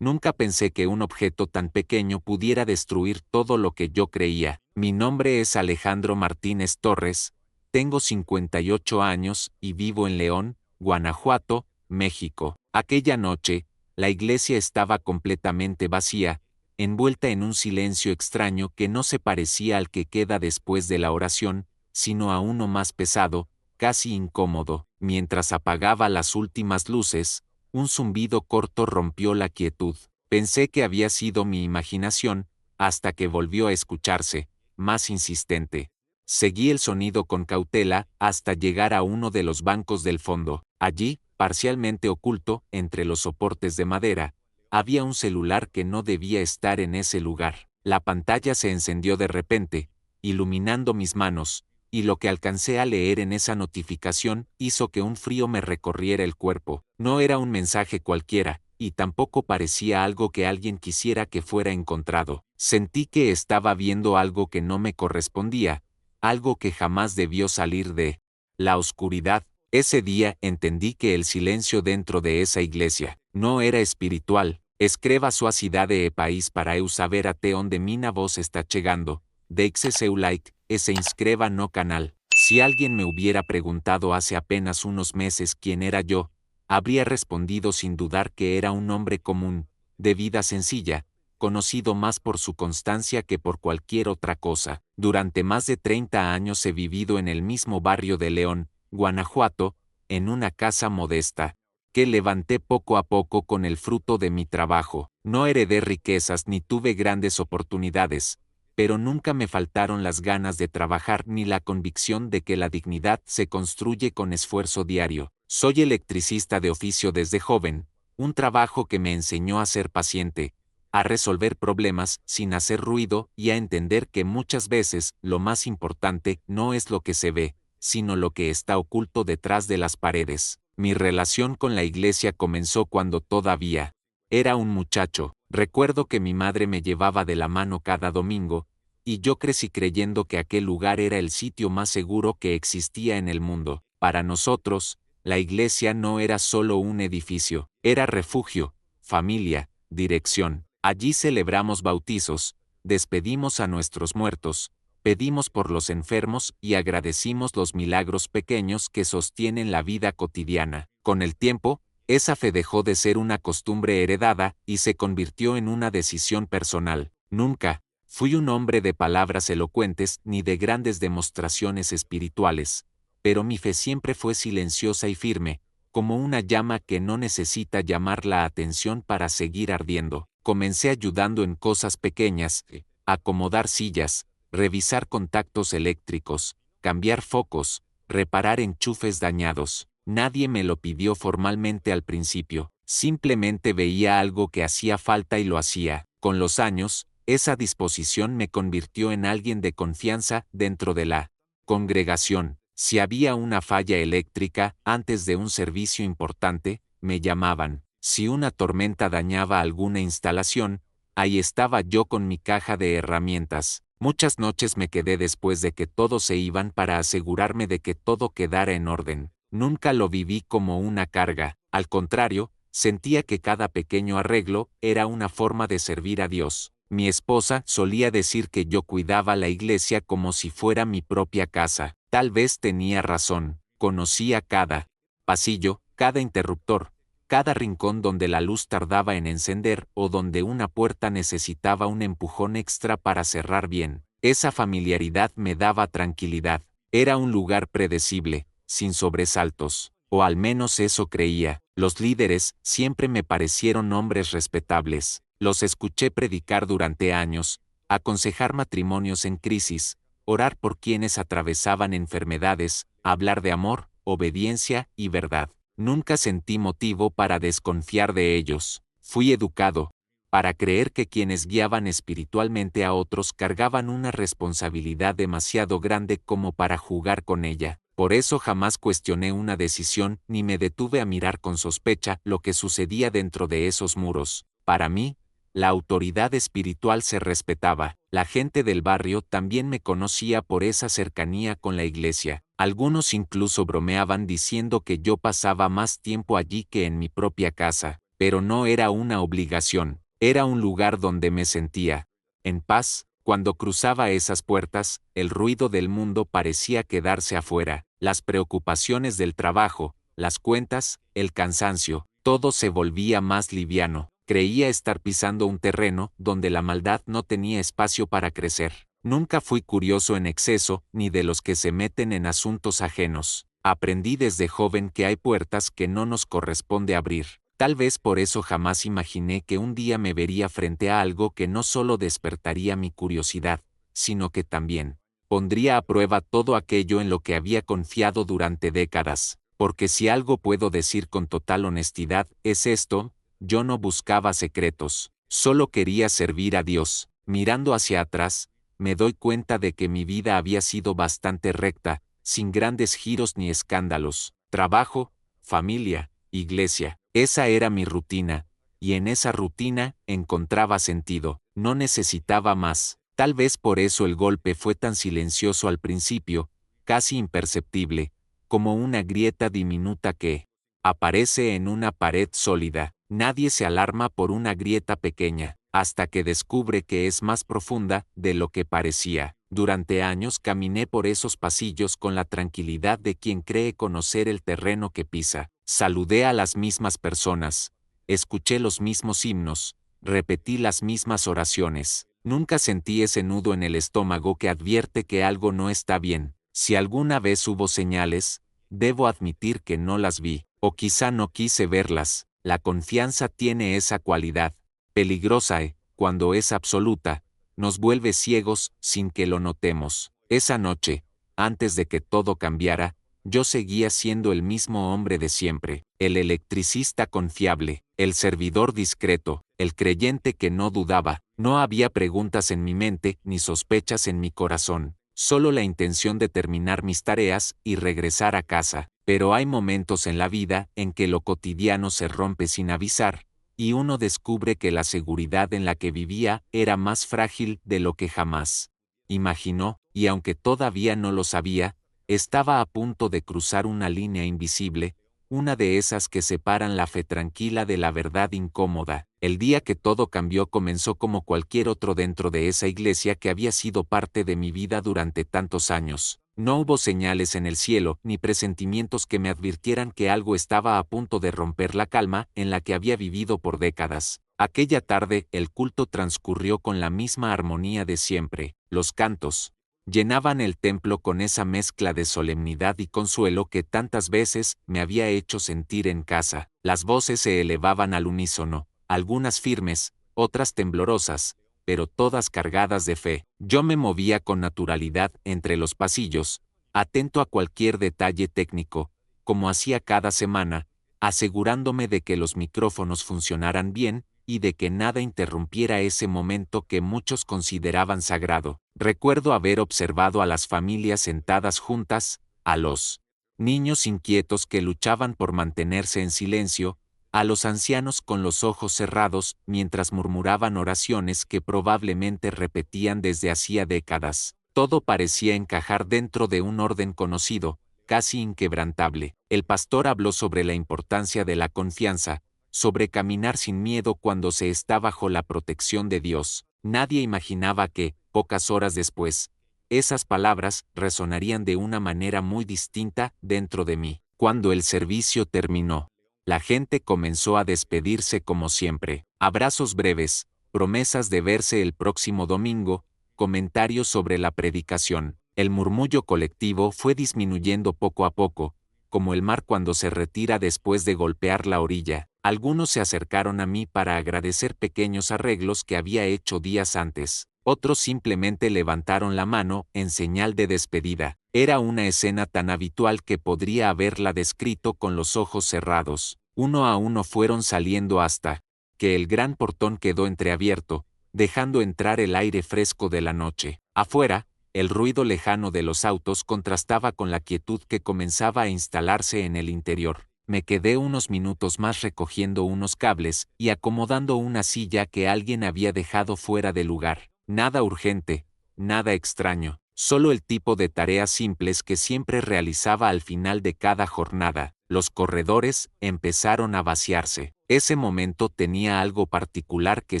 Nunca pensé que un objeto tan pequeño pudiera destruir todo lo que yo creía. Mi nombre es Alejandro Martínez Torres, tengo 58 años y vivo en León, Guanajuato, México. Aquella noche, la iglesia estaba completamente vacía, envuelta en un silencio extraño que no se parecía al que queda después de la oración, sino a uno más pesado, casi incómodo. Mientras apagaba las últimas luces, un zumbido corto rompió la quietud. Pensé que había sido mi imaginación, hasta que volvió a escucharse, más insistente. Seguí el sonido con cautela hasta llegar a uno de los bancos del fondo. Allí, parcialmente oculto entre los soportes de madera, había un celular que no debía estar en ese lugar. La pantalla se encendió de repente, iluminando mis manos, y lo que alcancé a leer en esa notificación hizo que un frío me recorriera el cuerpo. No era un mensaje cualquiera, y tampoco parecía algo que alguien quisiera que fuera encontrado. Sentí que estaba viendo algo que no me correspondía, algo que jamás debió salir de la oscuridad. Ese día entendí que el silencio dentro de esa iglesia no era espiritual. Escreva su cidade e país para eu saber até onde minha voz está chegando. Deixe seu like, e se inscriba no canal. Si alguien me hubiera preguntado hace apenas unos meses quién era yo, habría respondido sin dudar que era un hombre común, de vida sencilla, conocido más por su constancia que por cualquier otra cosa. Durante más de 30 años he vivido en el mismo barrio de León, Guanajuato, en una casa modesta, que levanté poco a poco con el fruto de mi trabajo. No heredé riquezas ni tuve grandes oportunidades, pero nunca me faltaron las ganas de trabajar ni la convicción de que la dignidad se construye con esfuerzo diario. Soy electricista de oficio desde joven, un trabajo que me enseñó a ser paciente, a resolver problemas sin hacer ruido y a entender que muchas veces lo más importante no es lo que se ve, sino lo que está oculto detrás de las paredes. Mi relación con la iglesia comenzó cuando todavía era un muchacho. Recuerdo que mi madre me llevaba de la mano cada domingo, y yo crecí creyendo que aquel lugar era el sitio más seguro que existía en el mundo. Para nosotros, la iglesia no era solo un edificio, era refugio, familia, dirección. Allí celebramos bautizos, despedimos a nuestros muertos, pedimos por los enfermos y agradecimos los milagros pequeños que sostienen la vida cotidiana. Con el tiempo, esa fe dejó de ser una costumbre heredada y se convirtió en una decisión personal. Nunca fui un hombre de palabras elocuentes ni de grandes demostraciones espirituales, pero mi fe siempre fue silenciosa y firme, como una llama que no necesita llamar la atención para seguir ardiendo. Comencé ayudando en cosas pequeñas, acomodar sillas, revisar contactos eléctricos, cambiar focos, reparar enchufes dañados. Nadie me lo pidió formalmente al principio, simplemente veía algo que hacía falta y lo hacía. Con los años, esa disposición me convirtió en alguien de confianza dentro de la congregación. Si había una falla eléctrica antes de un servicio importante, me llamaban. Si una tormenta dañaba alguna instalación, ahí estaba yo con mi caja de herramientas. Muchas noches me quedé después de que todos se iban para asegurarme de que todo quedara en orden. Nunca lo viví como una carga, al contrario, sentía que cada pequeño arreglo era una forma de servir a Dios. Mi esposa solía decir que yo cuidaba la iglesia como si fuera mi propia casa. Tal vez tenía razón. Conocía cada pasillo, cada interruptor, cada rincón donde la luz tardaba en encender o donde una puerta necesitaba un empujón extra para cerrar bien. Esa familiaridad me daba tranquilidad. Era un lugar predecible, sin sobresaltos, o al menos eso creía. Los líderes siempre me parecieron hombres respetables. Los escuché predicar durante años, aconsejar matrimonios en crisis, orar por quienes atravesaban enfermedades, hablar de amor, obediencia y verdad. Nunca sentí motivo para desconfiar de ellos. Fui educado para creer que quienes guiaban espiritualmente a otros cargaban una responsabilidad demasiado grande como para jugar con ella. Por eso jamás cuestioné una decisión ni me detuve a mirar con sospecha lo que sucedía dentro de esos muros. Para mí, la autoridad espiritual se respetaba. La gente del barrio también me conocía por esa cercanía con la iglesia. Algunos incluso bromeaban diciendo que yo pasaba más tiempo allí que en mi propia casa. pero no era una obligación, era un lugar donde me sentía en paz. Cuando cruzaba esas puertas, el ruido del mundo parecía quedarse afuera, las preocupaciones del trabajo, las cuentas, el cansancio, todo se volvía más liviano. Creía estar pisando un terreno donde la maldad no tenía espacio para crecer. Nunca fui curioso en exceso, ni de los que se meten en asuntos ajenos. Aprendí desde joven que hay puertas que no nos corresponde abrir. Tal vez por eso jamás imaginé que un día me vería frente a algo que no solo despertaría mi curiosidad, sino que también pondría a prueba todo aquello en lo que había confiado durante décadas. Porque si algo puedo decir con total honestidad, es esto: yo no buscaba secretos, solo quería servir a Dios. Mirando hacia atrás, me doy cuenta de que mi vida había sido bastante recta, sin grandes giros ni escándalos. Trabajo, familia, iglesia. Esa era mi rutina, y en esa rutina encontraba sentido. No necesitaba más. Tal vez por eso el golpe fue tan silencioso al principio, casi imperceptible, como una grieta diminuta que aparece en una pared sólida. Nadie se alarma por una grieta pequeña, hasta que descubre que es más profunda de lo que parecía. Durante años caminé por esos pasillos con la tranquilidad de quien cree conocer el terreno que pisa. Saludé a las mismas personas, escuché los mismos himnos, repetí las mismas oraciones. Nunca sentí ese nudo en el estómago que advierte que algo no está bien. Si alguna vez hubo señales, debo admitir que no las vi, o quizá no quise verlas. La confianza tiene esa cualidad, peligrosa cuando es absoluta, nos vuelve ciegos sin que lo notemos. Esa noche, antes de que todo cambiara, yo seguía siendo el mismo hombre de siempre, el electricista confiable, el servidor discreto, el creyente que no dudaba. No había preguntas en mi mente ni sospechas en mi corazón, solo la intención de terminar mis tareas y regresar a casa. Pero hay momentos en la vida en que lo cotidiano se rompe sin avisar, y uno descubre que la seguridad en la que vivía era más frágil de lo que jamás imaginó, y aunque todavía no lo sabía, estaba a punto de cruzar una línea invisible, una de esas que separan la fe tranquila de la verdad incómoda. El día que todo cambió comenzó como cualquier otro dentro de esa iglesia que había sido parte de mi vida durante tantos años. No hubo señales en el cielo, ni presentimientos que me advirtieran que algo estaba a punto de romper la calma en la que había vivido por décadas. Aquella tarde, el culto transcurrió con la misma armonía de siempre. Los cantos llenaban el templo con esa mezcla de solemnidad y consuelo que tantas veces me había hecho sentir en casa. Las voces se elevaban al unísono, algunas firmes, otras temblorosas, pero todas cargadas de fe. Yo me movía con naturalidad entre los pasillos, atento a cualquier detalle técnico, como hacía cada semana, asegurándome de que los micrófonos funcionaran bien y de que nada interrumpiera ese momento que muchos consideraban sagrado. Recuerdo haber observado a las familias sentadas juntas, a los niños inquietos que luchaban por mantenerse en silencio, a los ancianos con los ojos cerrados mientras murmuraban oraciones que probablemente repetían desde hacía décadas. Todo parecía encajar dentro de un orden conocido, casi inquebrantable. El pastor habló sobre la importancia de la confianza, sobre caminar sin miedo cuando se está bajo la protección de Dios. Nadie imaginaba que, pocas horas después, esas palabras resonarían de una manera muy distinta dentro de mí. Cuando el servicio terminó, la gente comenzó a despedirse como siempre. Abrazos breves, promesas de verse el próximo domingo, comentarios sobre la predicación. El murmullo colectivo fue disminuyendo poco a poco, como el mar cuando se retira después de golpear la orilla. Algunos se acercaron a mí para agradecer pequeños arreglos que había hecho días antes. Otros simplemente levantaron la mano en señal de despedida. Era una escena tan habitual que podría haberla descrito con los ojos cerrados. Uno a uno fueron saliendo hasta que el gran portón quedó entreabierto, dejando entrar el aire fresco de la noche. Afuera, el ruido lejano de los autos contrastaba con la quietud que comenzaba a instalarse en el interior. Me quedé unos minutos más recogiendo unos cables y acomodando una silla que alguien había dejado fuera de lugar. Nada urgente, nada extraño, solo el tipo de tareas simples que siempre realizaba al final de cada jornada. Los corredores empezaron a vaciarse. Ese momento tenía algo particular que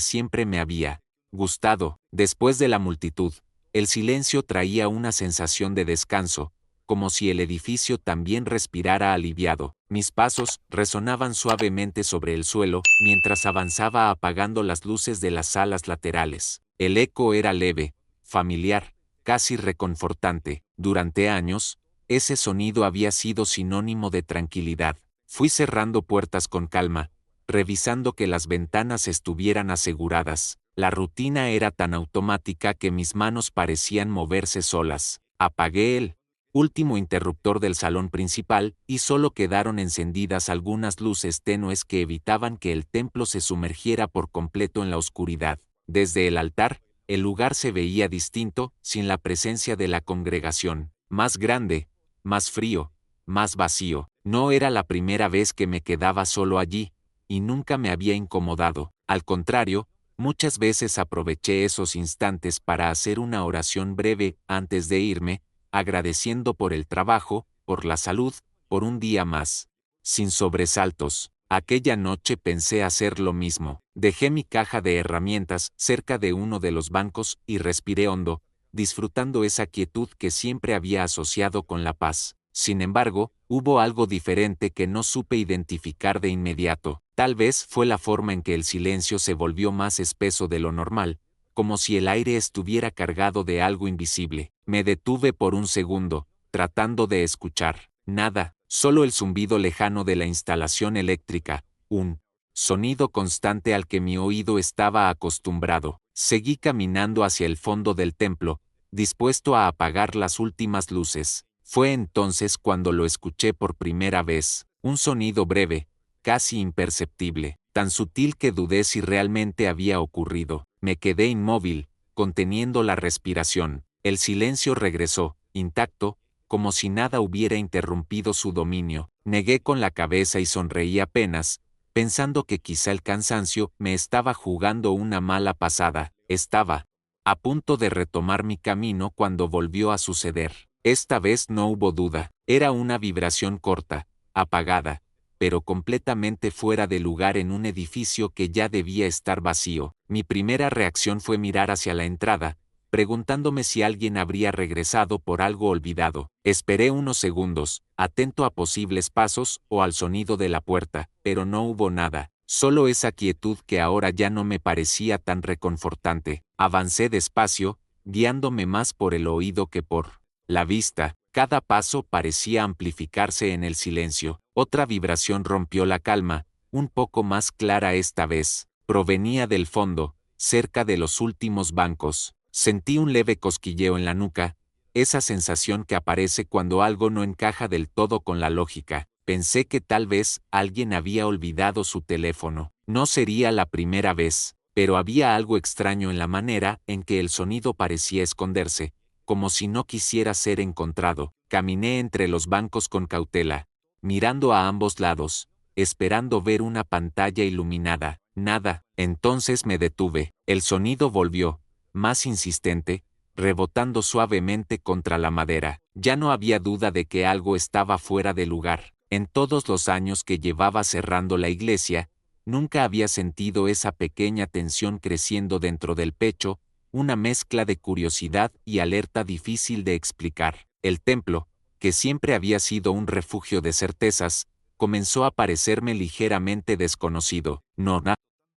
siempre me había gustado. Después de la multitud, el silencio traía una sensación de descanso, como si el edificio también respirara aliviado. Mis pasos resonaban suavemente sobre el suelo mientras avanzaba apagando las luces de las salas laterales. El eco era leve, familiar, casi reconfortante. Durante años, ese sonido había sido sinónimo de tranquilidad. Fui cerrando puertas con calma, revisando que las ventanas estuvieran aseguradas. La rutina era tan automática que mis manos parecían moverse solas. Apagué el último interruptor del salón principal y solo quedaron encendidas algunas luces tenues que evitaban que el templo se sumergiera por completo en la oscuridad. Desde el altar, el lugar se veía distinto, sin la presencia de la congregación. Más grande, más frío, más vacío. No era la primera vez que me quedaba solo allí, y nunca me había incomodado. Al contrario, muchas veces aproveché esos instantes para hacer una oración breve antes de irme, agradeciendo por el trabajo, por la salud, por un día más. Sin sobresaltos, aquella noche pensé hacer lo mismo. Dejé mi caja de herramientas cerca de uno de los bancos y respiré hondo, disfrutando esa quietud que siempre había asociado con la paz. Sin embargo, hubo algo diferente que no supe identificar de inmediato. Tal vez fue la forma en que el silencio se volvió más espeso de lo normal, como si el aire estuviera cargado de algo invisible. Me detuve por un segundo, tratando de escuchar. Nada, solo el zumbido lejano de la instalación eléctrica, un sonido constante al que mi oído estaba acostumbrado. Seguí caminando hacia el fondo del templo, dispuesto a apagar las últimas luces. Fue entonces cuando lo escuché por primera vez, un sonido breve, casi imperceptible, tan sutil que dudé si realmente había ocurrido. Me quedé inmóvil, conteniendo la respiración. El silencio regresó, intacto, como si nada hubiera interrumpido su dominio. Negué con la cabeza y sonreí apenas, pensando que quizá el cansancio me estaba jugando una mala pasada. Estaba a punto de retomar mi camino cuando volvió a suceder. Esta vez no hubo duda, era una vibración corta, apagada, pero completamente fuera de lugar en un edificio que ya debía estar vacío. Mi primera reacción fue mirar hacia la entrada, preguntándome si alguien habría regresado por algo olvidado. Esperé unos segundos, atento a posibles pasos o al sonido de la puerta, pero no hubo nada, solo esa quietud que ahora ya no me parecía tan reconfortante. Avancé despacio, guiándome más por el oído que por la vista. Cada paso parecía amplificarse en el silencio. Otra vibración rompió la calma, un poco más clara esta vez. Provenía del fondo, cerca de los últimos bancos. Sentí un leve cosquilleo en la nuca, esa sensación que aparece cuando algo no encaja del todo con la lógica. Pensé que tal vez alguien había olvidado su teléfono. No sería la primera vez, pero había algo extraño en la manera en que el sonido parecía esconderse, como si no quisiera ser encontrado. Caminé entre los bancos con cautela, mirando a ambos lados, esperando ver una pantalla iluminada. Nada. Entonces me detuve. El sonido volvió, más insistente, rebotando suavemente contra la madera. Ya no había duda de que algo estaba fuera de lugar. En todos los años que llevaba cerrando la iglesia, nunca había sentido esa pequeña tensión creciendo dentro del pecho, una mezcla de curiosidad y alerta difícil de explicar. El templo, que siempre había sido un refugio de certezas, comenzó a parecerme ligeramente desconocido. No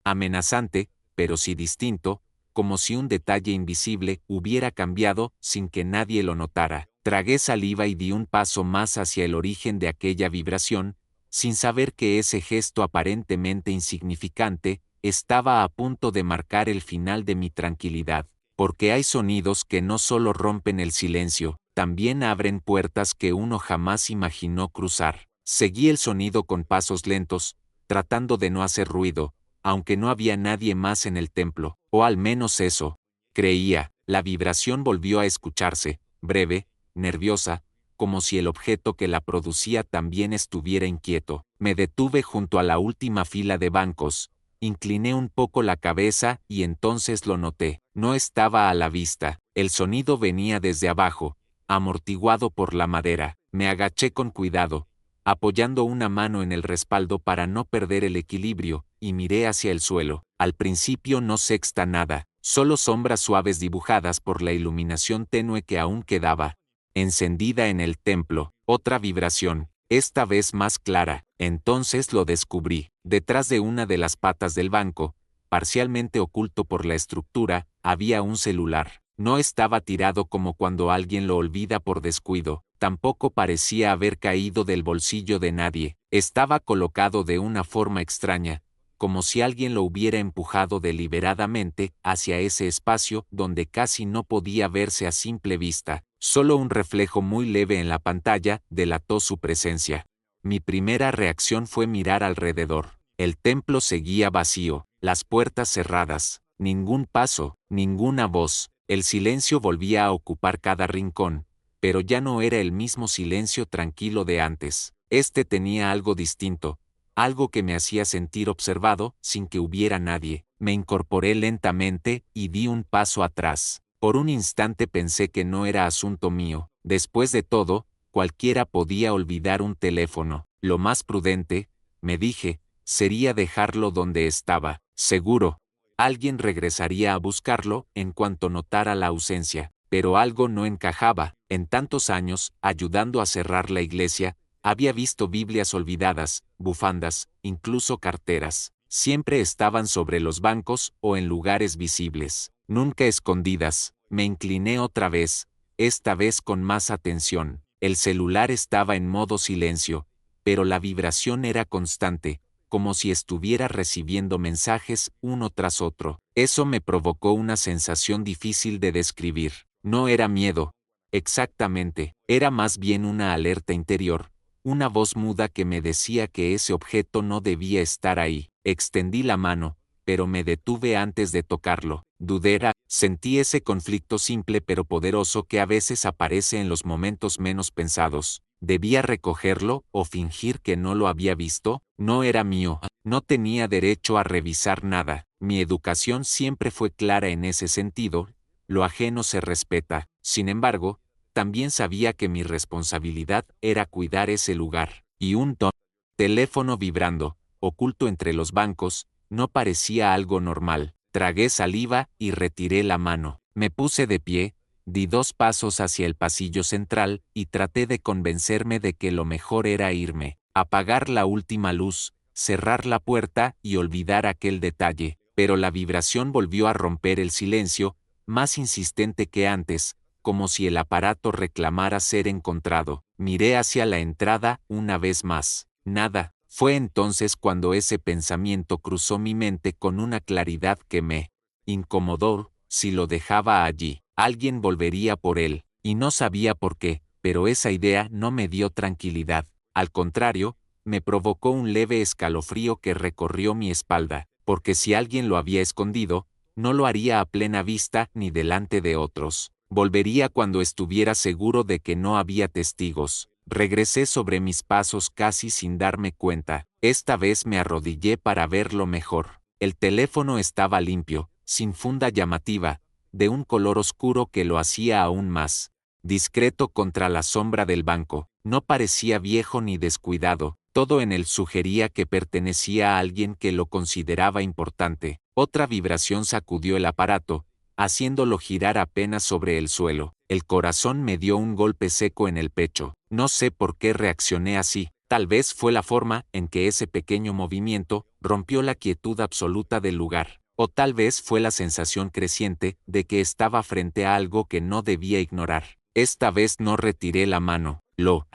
amenazante, pero sí distinto, como si un detalle invisible hubiera cambiado sin que nadie lo notara. Tragué saliva y di un paso más hacia el origen de aquella vibración, sin saber que ese gesto aparentemente insignificante estaba a punto de marcar el final de mi tranquilidad, porque hay sonidos que no solo rompen el silencio, también abren puertas que uno jamás imaginó cruzar. Seguí el sonido con pasos lentos, tratando de no hacer ruido, aunque no había nadie más en el templo, o al menos eso creía. La vibración volvió a escucharse, breve, nerviosa, como si el objeto que la producía también estuviera inquieto. Me detuve junto a la última fila de bancos, incliné un poco la cabeza y entonces lo noté. No estaba a la vista. El sonido venía desde abajo, amortiguado por la madera. Me agaché con cuidado, apoyando una mano en el respaldo para no perder el equilibrio, y miré hacia el suelo. Al principio no sexta nada, solo sombras suaves dibujadas por la iluminación tenue que aún quedaba encendida en el templo. Otra vibración, esta vez más clara. Entonces lo descubrí. Detrás de una de las patas del banco, parcialmente oculto por la estructura, había un celular. No estaba tirado como cuando alguien lo olvida por descuido, tampoco parecía haber caído del bolsillo de nadie. Estaba colocado de una forma extraña, como si alguien lo hubiera empujado deliberadamente hacia ese espacio donde casi no podía verse a simple vista. Solo un reflejo muy leve en la pantalla delató su presencia. Mi primera reacción fue mirar alrededor. El templo seguía vacío, las puertas cerradas, ningún paso, ninguna voz. El silencio volvía a ocupar cada rincón, pero ya no era el mismo silencio tranquilo de antes. Este tenía algo distinto, algo que me hacía sentir observado sin que hubiera nadie. Me incorporé lentamente y di un paso atrás. Por un instante pensé que no era asunto mío. Después de todo, cualquiera podía olvidar un teléfono. Lo más prudente, me dije, sería dejarlo donde estaba. Seguro, alguien regresaría a buscarlo en cuanto notara la ausencia. Pero algo no encajaba. En tantos años, ayudando a cerrar la iglesia, había visto Biblias olvidadas, bufandas, incluso carteras. Siempre estaban sobre los bancos o en lugares visibles, nunca escondidas. Me incliné otra vez, esta vez con más atención. El celular estaba en modo silencio, pero la vibración era constante, como si estuviera recibiendo mensajes uno tras otro. Eso me provocó una sensación difícil de describir. No era miedo, exactamente, era más bien una alerta interior. Una voz muda que me decía que ese objeto no debía estar ahí. Extendí la mano, pero me detuve antes de tocarlo. Dudera, sentí ese conflicto simple pero poderoso que a veces aparece en los momentos menos pensados. ¿Debía recogerlo o fingir que no lo había visto? No era mío, no tenía derecho a revisar nada. Mi educación siempre fue clara en ese sentido, lo ajeno se respeta. Sin embargo, también sabía que mi responsabilidad era cuidar ese lugar, y un teléfono vibrando, oculto entre los bancos, no parecía algo normal. Tragué saliva y retiré la mano. Me puse de pie, di 2 pasos hacia el pasillo central y traté de convencerme de que lo mejor era irme, apagar la última luz, cerrar la puerta y olvidar aquel detalle. Pero la vibración volvió a romper el silencio, más insistente que antes, como si el aparato reclamara ser encontrado. Miré hacia la entrada una vez más. Nada. Fue entonces cuando ese pensamiento cruzó mi mente con una claridad que me incomodó. Si lo dejaba allí, alguien volvería por él, y no sabía por qué, pero esa idea no me dio tranquilidad. Al contrario, me provocó un leve escalofrío que recorrió mi espalda, porque si alguien lo había escondido, no lo haría a plena vista ni delante de otros. Volvería cuando estuviera seguro de que no había testigos. Regresé sobre mis pasos casi sin darme cuenta. Esta vez me arrodillé para verlo mejor. El teléfono estaba limpio, sin funda llamativa, de un color oscuro que lo hacía aún más discreto contra la sombra del banco. No parecía viejo ni descuidado. Todo en él sugería que pertenecía a alguien que lo consideraba importante. Otra vibración sacudió el aparato, haciéndolo girar apenas sobre el suelo. El corazón me dio un golpe seco en el pecho. No sé por qué reaccioné así. Tal vez fue la forma en que ese pequeño movimiento rompió la quietud absoluta del lugar. O tal vez fue la sensación creciente de que estaba frente a algo que no debía ignorar. Esta vez no retiré la mano. Lo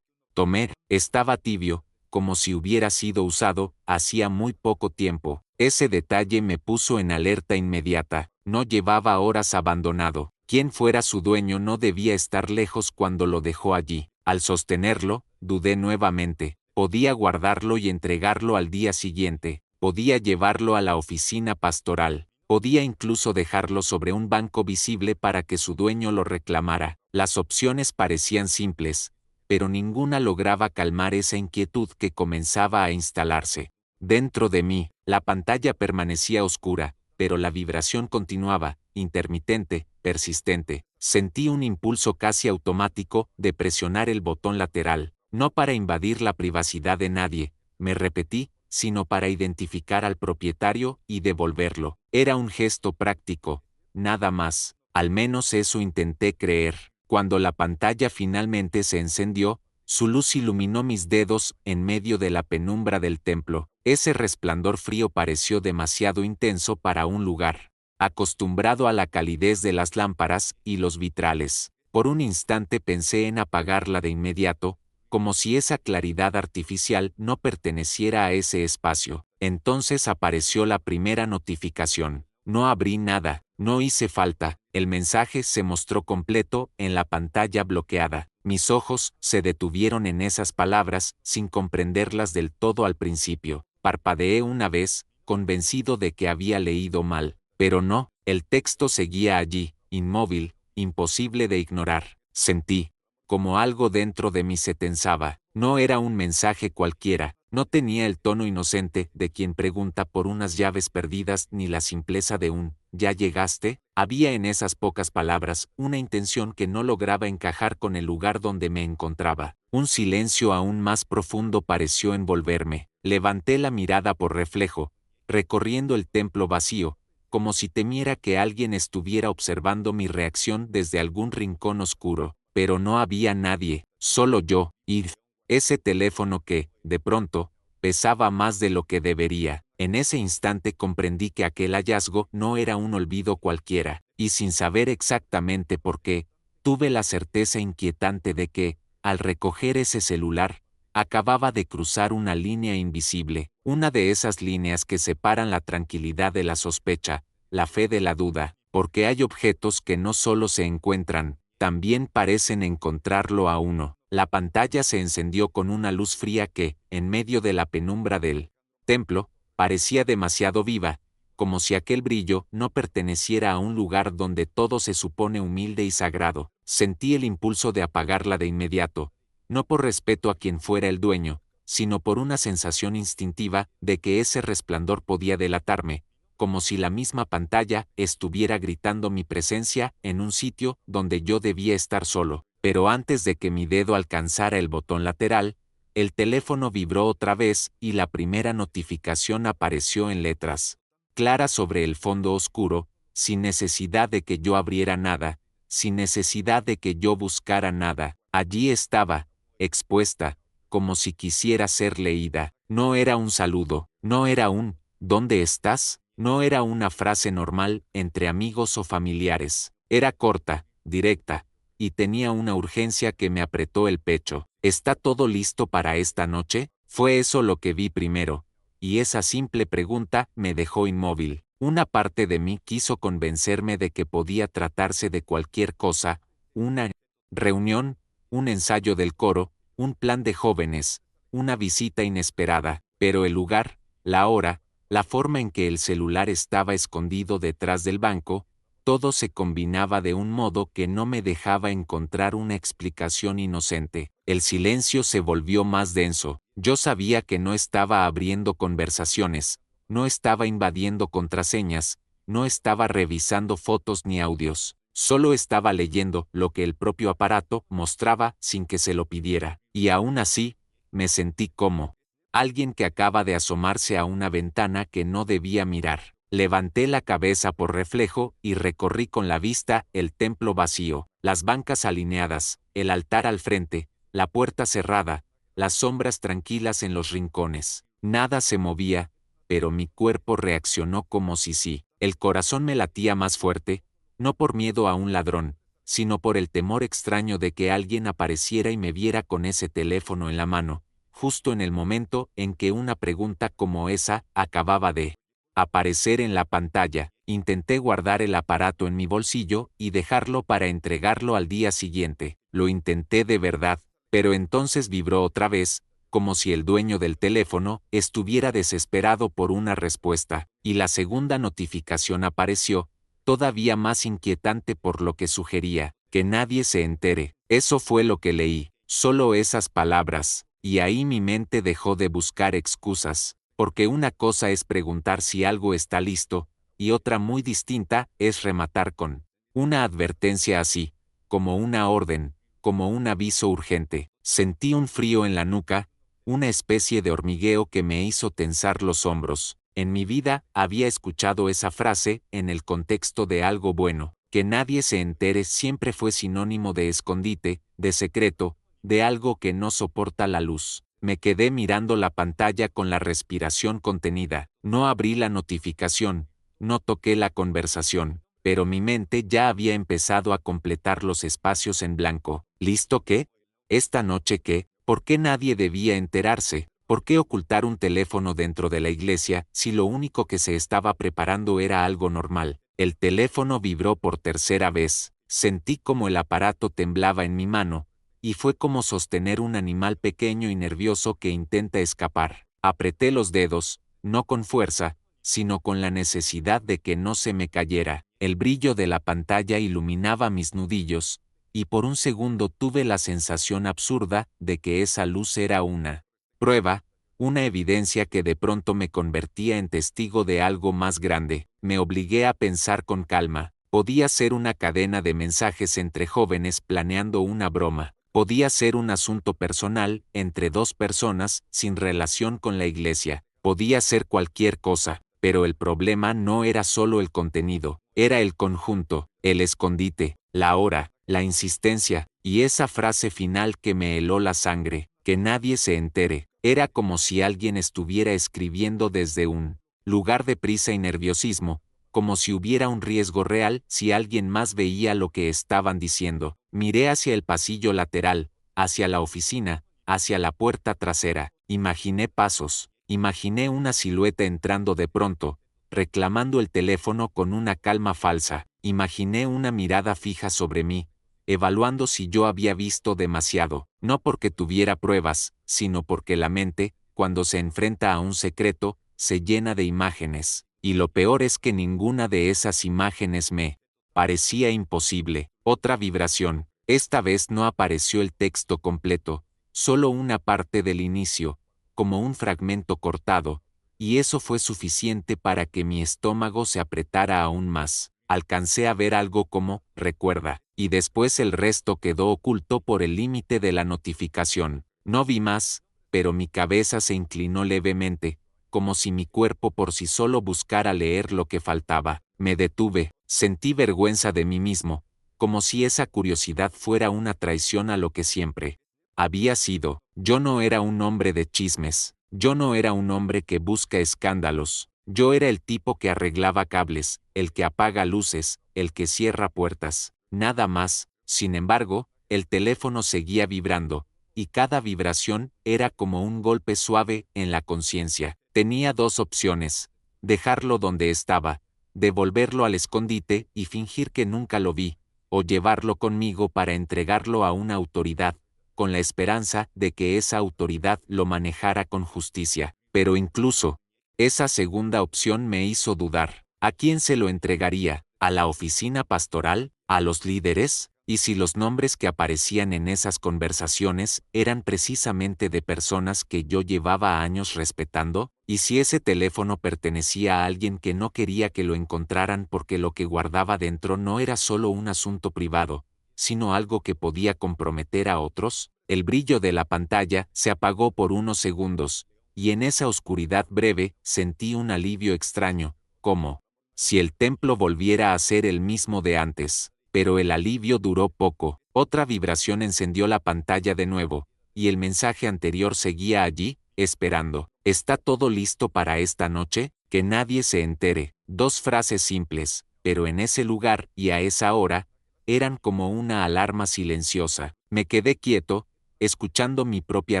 tomé. Estaba tibio, como si hubiera sido usado hacía muy poco tiempo. Ese detalle me puso en alerta inmediata. No llevaba horas abandonado. Quien fuera su dueño no debía estar lejos cuando lo dejó allí. Al sostenerlo, dudé nuevamente. Podía guardarlo y entregarlo al día siguiente. Podía llevarlo a la oficina pastoral. Podía incluso dejarlo sobre un banco visible para que su dueño lo reclamara. Las opciones parecían simples, pero ninguna lograba calmar esa inquietud que comenzaba a instalarse. Dentro de mí, la pantalla permanecía oscura, pero la vibración continuaba, intermitente, persistente. Sentí un impulso casi automático de presionar el botón lateral. No para invadir la privacidad de nadie, me repetí, sino para identificar al propietario y devolverlo. Era un gesto práctico, nada más. Al menos eso intenté creer. Cuando la pantalla finalmente se encendió, su luz iluminó mis dedos en medio de la penumbra del templo. Ese resplandor frío pareció demasiado intenso para un lugar acostumbrado a la calidez de las lámparas y los vitrales. Por un instante pensé en apagarla de inmediato, como si esa claridad artificial no perteneciera a ese espacio. Entonces apareció la primera notificación. No abrí nada, no hice falta, el mensaje se mostró completo en la pantalla bloqueada. Mis ojos se detuvieron en esas palabras sin comprenderlas del todo al principio. Parpadeé una vez, convencido de que había leído mal. Pero no, el texto seguía allí, inmóvil, imposible de ignorar. Sentí como algo dentro de mí se tensaba. No era un mensaje cualquiera, no tenía el tono inocente de quien pregunta por unas llaves perdidas ni la simpleza de un «¿ya llegaste?». Había en esas pocas palabras una intención que no lograba encajar con el lugar donde me encontraba. Un silencio aún más profundo pareció envolverme. Levanté la mirada por reflejo, recorriendo el templo vacío, como si temiera que alguien estuviera observando mi reacción desde algún rincón oscuro. Pero no había nadie, solo yo, y ese teléfono que, de pronto, pesaba más de lo que debería. En ese instante comprendí que aquel hallazgo no era un olvido cualquiera, y sin saber exactamente por qué, tuve la certeza inquietante de que, al recoger ese celular, acababa de cruzar una línea invisible, una de esas líneas que separan la tranquilidad de la sospecha, la fe de la duda, porque hay objetos que no solo se encuentran, también parecen encontrarlo a uno. La pantalla se encendió con una luz fría que, en medio de la penumbra del templo, parecía demasiado viva, como si aquel brillo no perteneciera a un lugar donde todo se supone humilde y sagrado. Sentí el impulso de apagarla de inmediato, no por respeto a quien fuera el dueño, sino por una sensación instintiva de que ese resplandor podía delatarme, como si la misma pantalla estuviera gritando mi presencia en un sitio donde yo debía estar solo. Pero antes de que mi dedo alcanzara el botón lateral, el teléfono vibró otra vez y la primera notificación apareció en letras claras sobre el fondo oscuro, sin necesidad de que yo abriera nada, sin necesidad de que yo buscara nada. Allí estaba, expuesta, como si quisiera ser leída. No era un saludo, no era un ¿dónde estás?, no era una frase normal entre amigos o familiares. Era corta, directa, y tenía una urgencia que me apretó el pecho. ¿Está todo listo para esta noche? Fue eso lo que vi primero, y esa simple pregunta me dejó inmóvil. Una parte de mí quiso convencerme de que podía tratarse de cualquier cosa, una reunión, un ensayo del coro, un plan de jóvenes, una visita inesperada, pero el lugar, la hora, la forma en que el celular estaba escondido detrás del banco, todo se combinaba de un modo que no me dejaba encontrar una explicación inocente. El silencio se volvió más denso. Yo sabía que no estaba abriendo conversaciones, no estaba invadiendo contraseñas, no estaba revisando fotos ni audios. Solo estaba leyendo lo que el propio aparato mostraba sin que se lo pidiera. Y aún así, me sentí como alguien que acaba de asomarse a una ventana que no debía mirar. Levanté la cabeza por reflejo y recorrí con la vista el templo vacío, las bancas alineadas, el altar al frente, la puerta cerrada, las sombras tranquilas en los rincones. Nada se movía, pero mi cuerpo reaccionó como si sí. El corazón me latía más fuerte, no por miedo a un ladrón, sino por el temor extraño de que alguien apareciera y me viera con ese teléfono en la mano, justo en el momento en que una pregunta como esa acababa de aparecer en la pantalla. Intenté guardar el aparato en mi bolsillo y dejarlo para entregarlo al día siguiente. Lo intenté de verdad, pero entonces vibró otra vez, como si el dueño del teléfono estuviera desesperado por una respuesta, y la segunda notificación apareció, todavía más inquietante por lo que sugería, que nadie se entere. Eso fue lo que leí, solo esas palabras. Y ahí mi mente dejó de buscar excusas, porque una cosa es preguntar si algo está listo, y otra muy distinta es rematar con una advertencia así, como una orden, como un aviso urgente. Sentí un frío en la nuca, una especie de hormigueo que me hizo tensar los hombros. En mi vida había escuchado esa frase en el contexto de algo bueno. Que nadie se entere siempre fue sinónimo de escondite, de secreto, de algo que no soporta la luz. Me quedé mirando la pantalla con la respiración contenida. No abrí la notificación, no toqué la conversación, pero mi mente ya había empezado a completar los espacios en blanco. ¿Listo qué? ¿Esta noche qué? ¿Por qué nadie debía enterarse? ¿Por qué ocultar un teléfono dentro de la iglesia si lo único que se estaba preparando era algo normal? El teléfono vibró por tercera vez, sentí como el aparato temblaba en mi mano, y fue como sostener un animal pequeño y nervioso que intenta escapar. Apreté los dedos, no con fuerza, sino con la necesidad de que no se me cayera. El brillo de la pantalla iluminaba mis nudillos, y por un segundo tuve la sensación absurda de que esa luz era una prueba, una evidencia que de pronto me convertía en testigo de algo más grande. Me obligué a pensar con calma. Podía ser una cadena de mensajes entre jóvenes planeando una broma. Podía ser un asunto personal entre dos personas sin relación con la iglesia. Podía ser cualquier cosa, pero el problema no era solo el contenido, era el conjunto, el escondite, la hora, la insistencia, y esa frase final que me heló la sangre, que nadie se entere. Era como si alguien estuviera escribiendo desde un lugar de prisa y nerviosismo, como si hubiera un riesgo real si alguien más veía lo que estaban diciendo. Miré hacia el pasillo lateral, hacia la oficina, hacia la puerta trasera. Imaginé pasos, imaginé una silueta entrando de pronto, reclamando el teléfono con una calma falsa. Imaginé una mirada fija sobre mí, evaluando si yo había visto demasiado, no porque tuviera pruebas, sino porque la mente, cuando se enfrenta a un secreto, se llena de imágenes, y lo peor es que ninguna de esas imágenes me parecía imposible. Otra vibración. Esta vez no apareció el texto completo, solo una parte del inicio, como un fragmento cortado, y eso fue suficiente para que mi estómago se apretara aún más. Alcancé a ver algo como, recuerda, y después el resto quedó oculto por el límite de la notificación. No vi más, pero mi cabeza se inclinó levemente, como si mi cuerpo por sí solo buscara leer lo que faltaba. Me detuve, sentí vergüenza de mí mismo, como si esa curiosidad fuera una traición a lo que siempre había sido. Yo no era un hombre de chismes, yo no era un hombre que busca escándalos. Yo era el tipo que arreglaba cables, el que apaga luces, el que cierra puertas, nada más. Sin embargo, el teléfono seguía vibrando, y cada vibración era como un golpe suave en la conciencia. Tenía dos opciones: dejarlo donde estaba, devolverlo al escondite y fingir que nunca lo vi, o llevarlo conmigo para entregarlo a una autoridad, con la esperanza de que esa autoridad lo manejara con justicia. Pero incluso esa segunda opción me hizo dudar. ¿A quién se lo entregaría? ¿A la oficina pastoral? ¿A los líderes? ¿Y si los nombres que aparecían en esas conversaciones eran precisamente de personas que yo llevaba años respetando? ¿Y si ese teléfono pertenecía a alguien que no quería que lo encontraran porque lo que guardaba dentro no era solo un asunto privado, sino algo que podía comprometer a otros? El brillo de la pantalla se apagó por unos segundos, y en esa oscuridad breve sentí un alivio extraño, como si el templo volviera a ser el mismo de antes. Pero el alivio duró poco. Otra vibración encendió la pantalla de nuevo, y el mensaje anterior seguía allí, esperando. ¿Está todo listo para esta noche? Que nadie se entere. Dos frases simples, pero en ese lugar y a esa hora, eran como una alarma silenciosa. Me quedé quieto, escuchando mi propia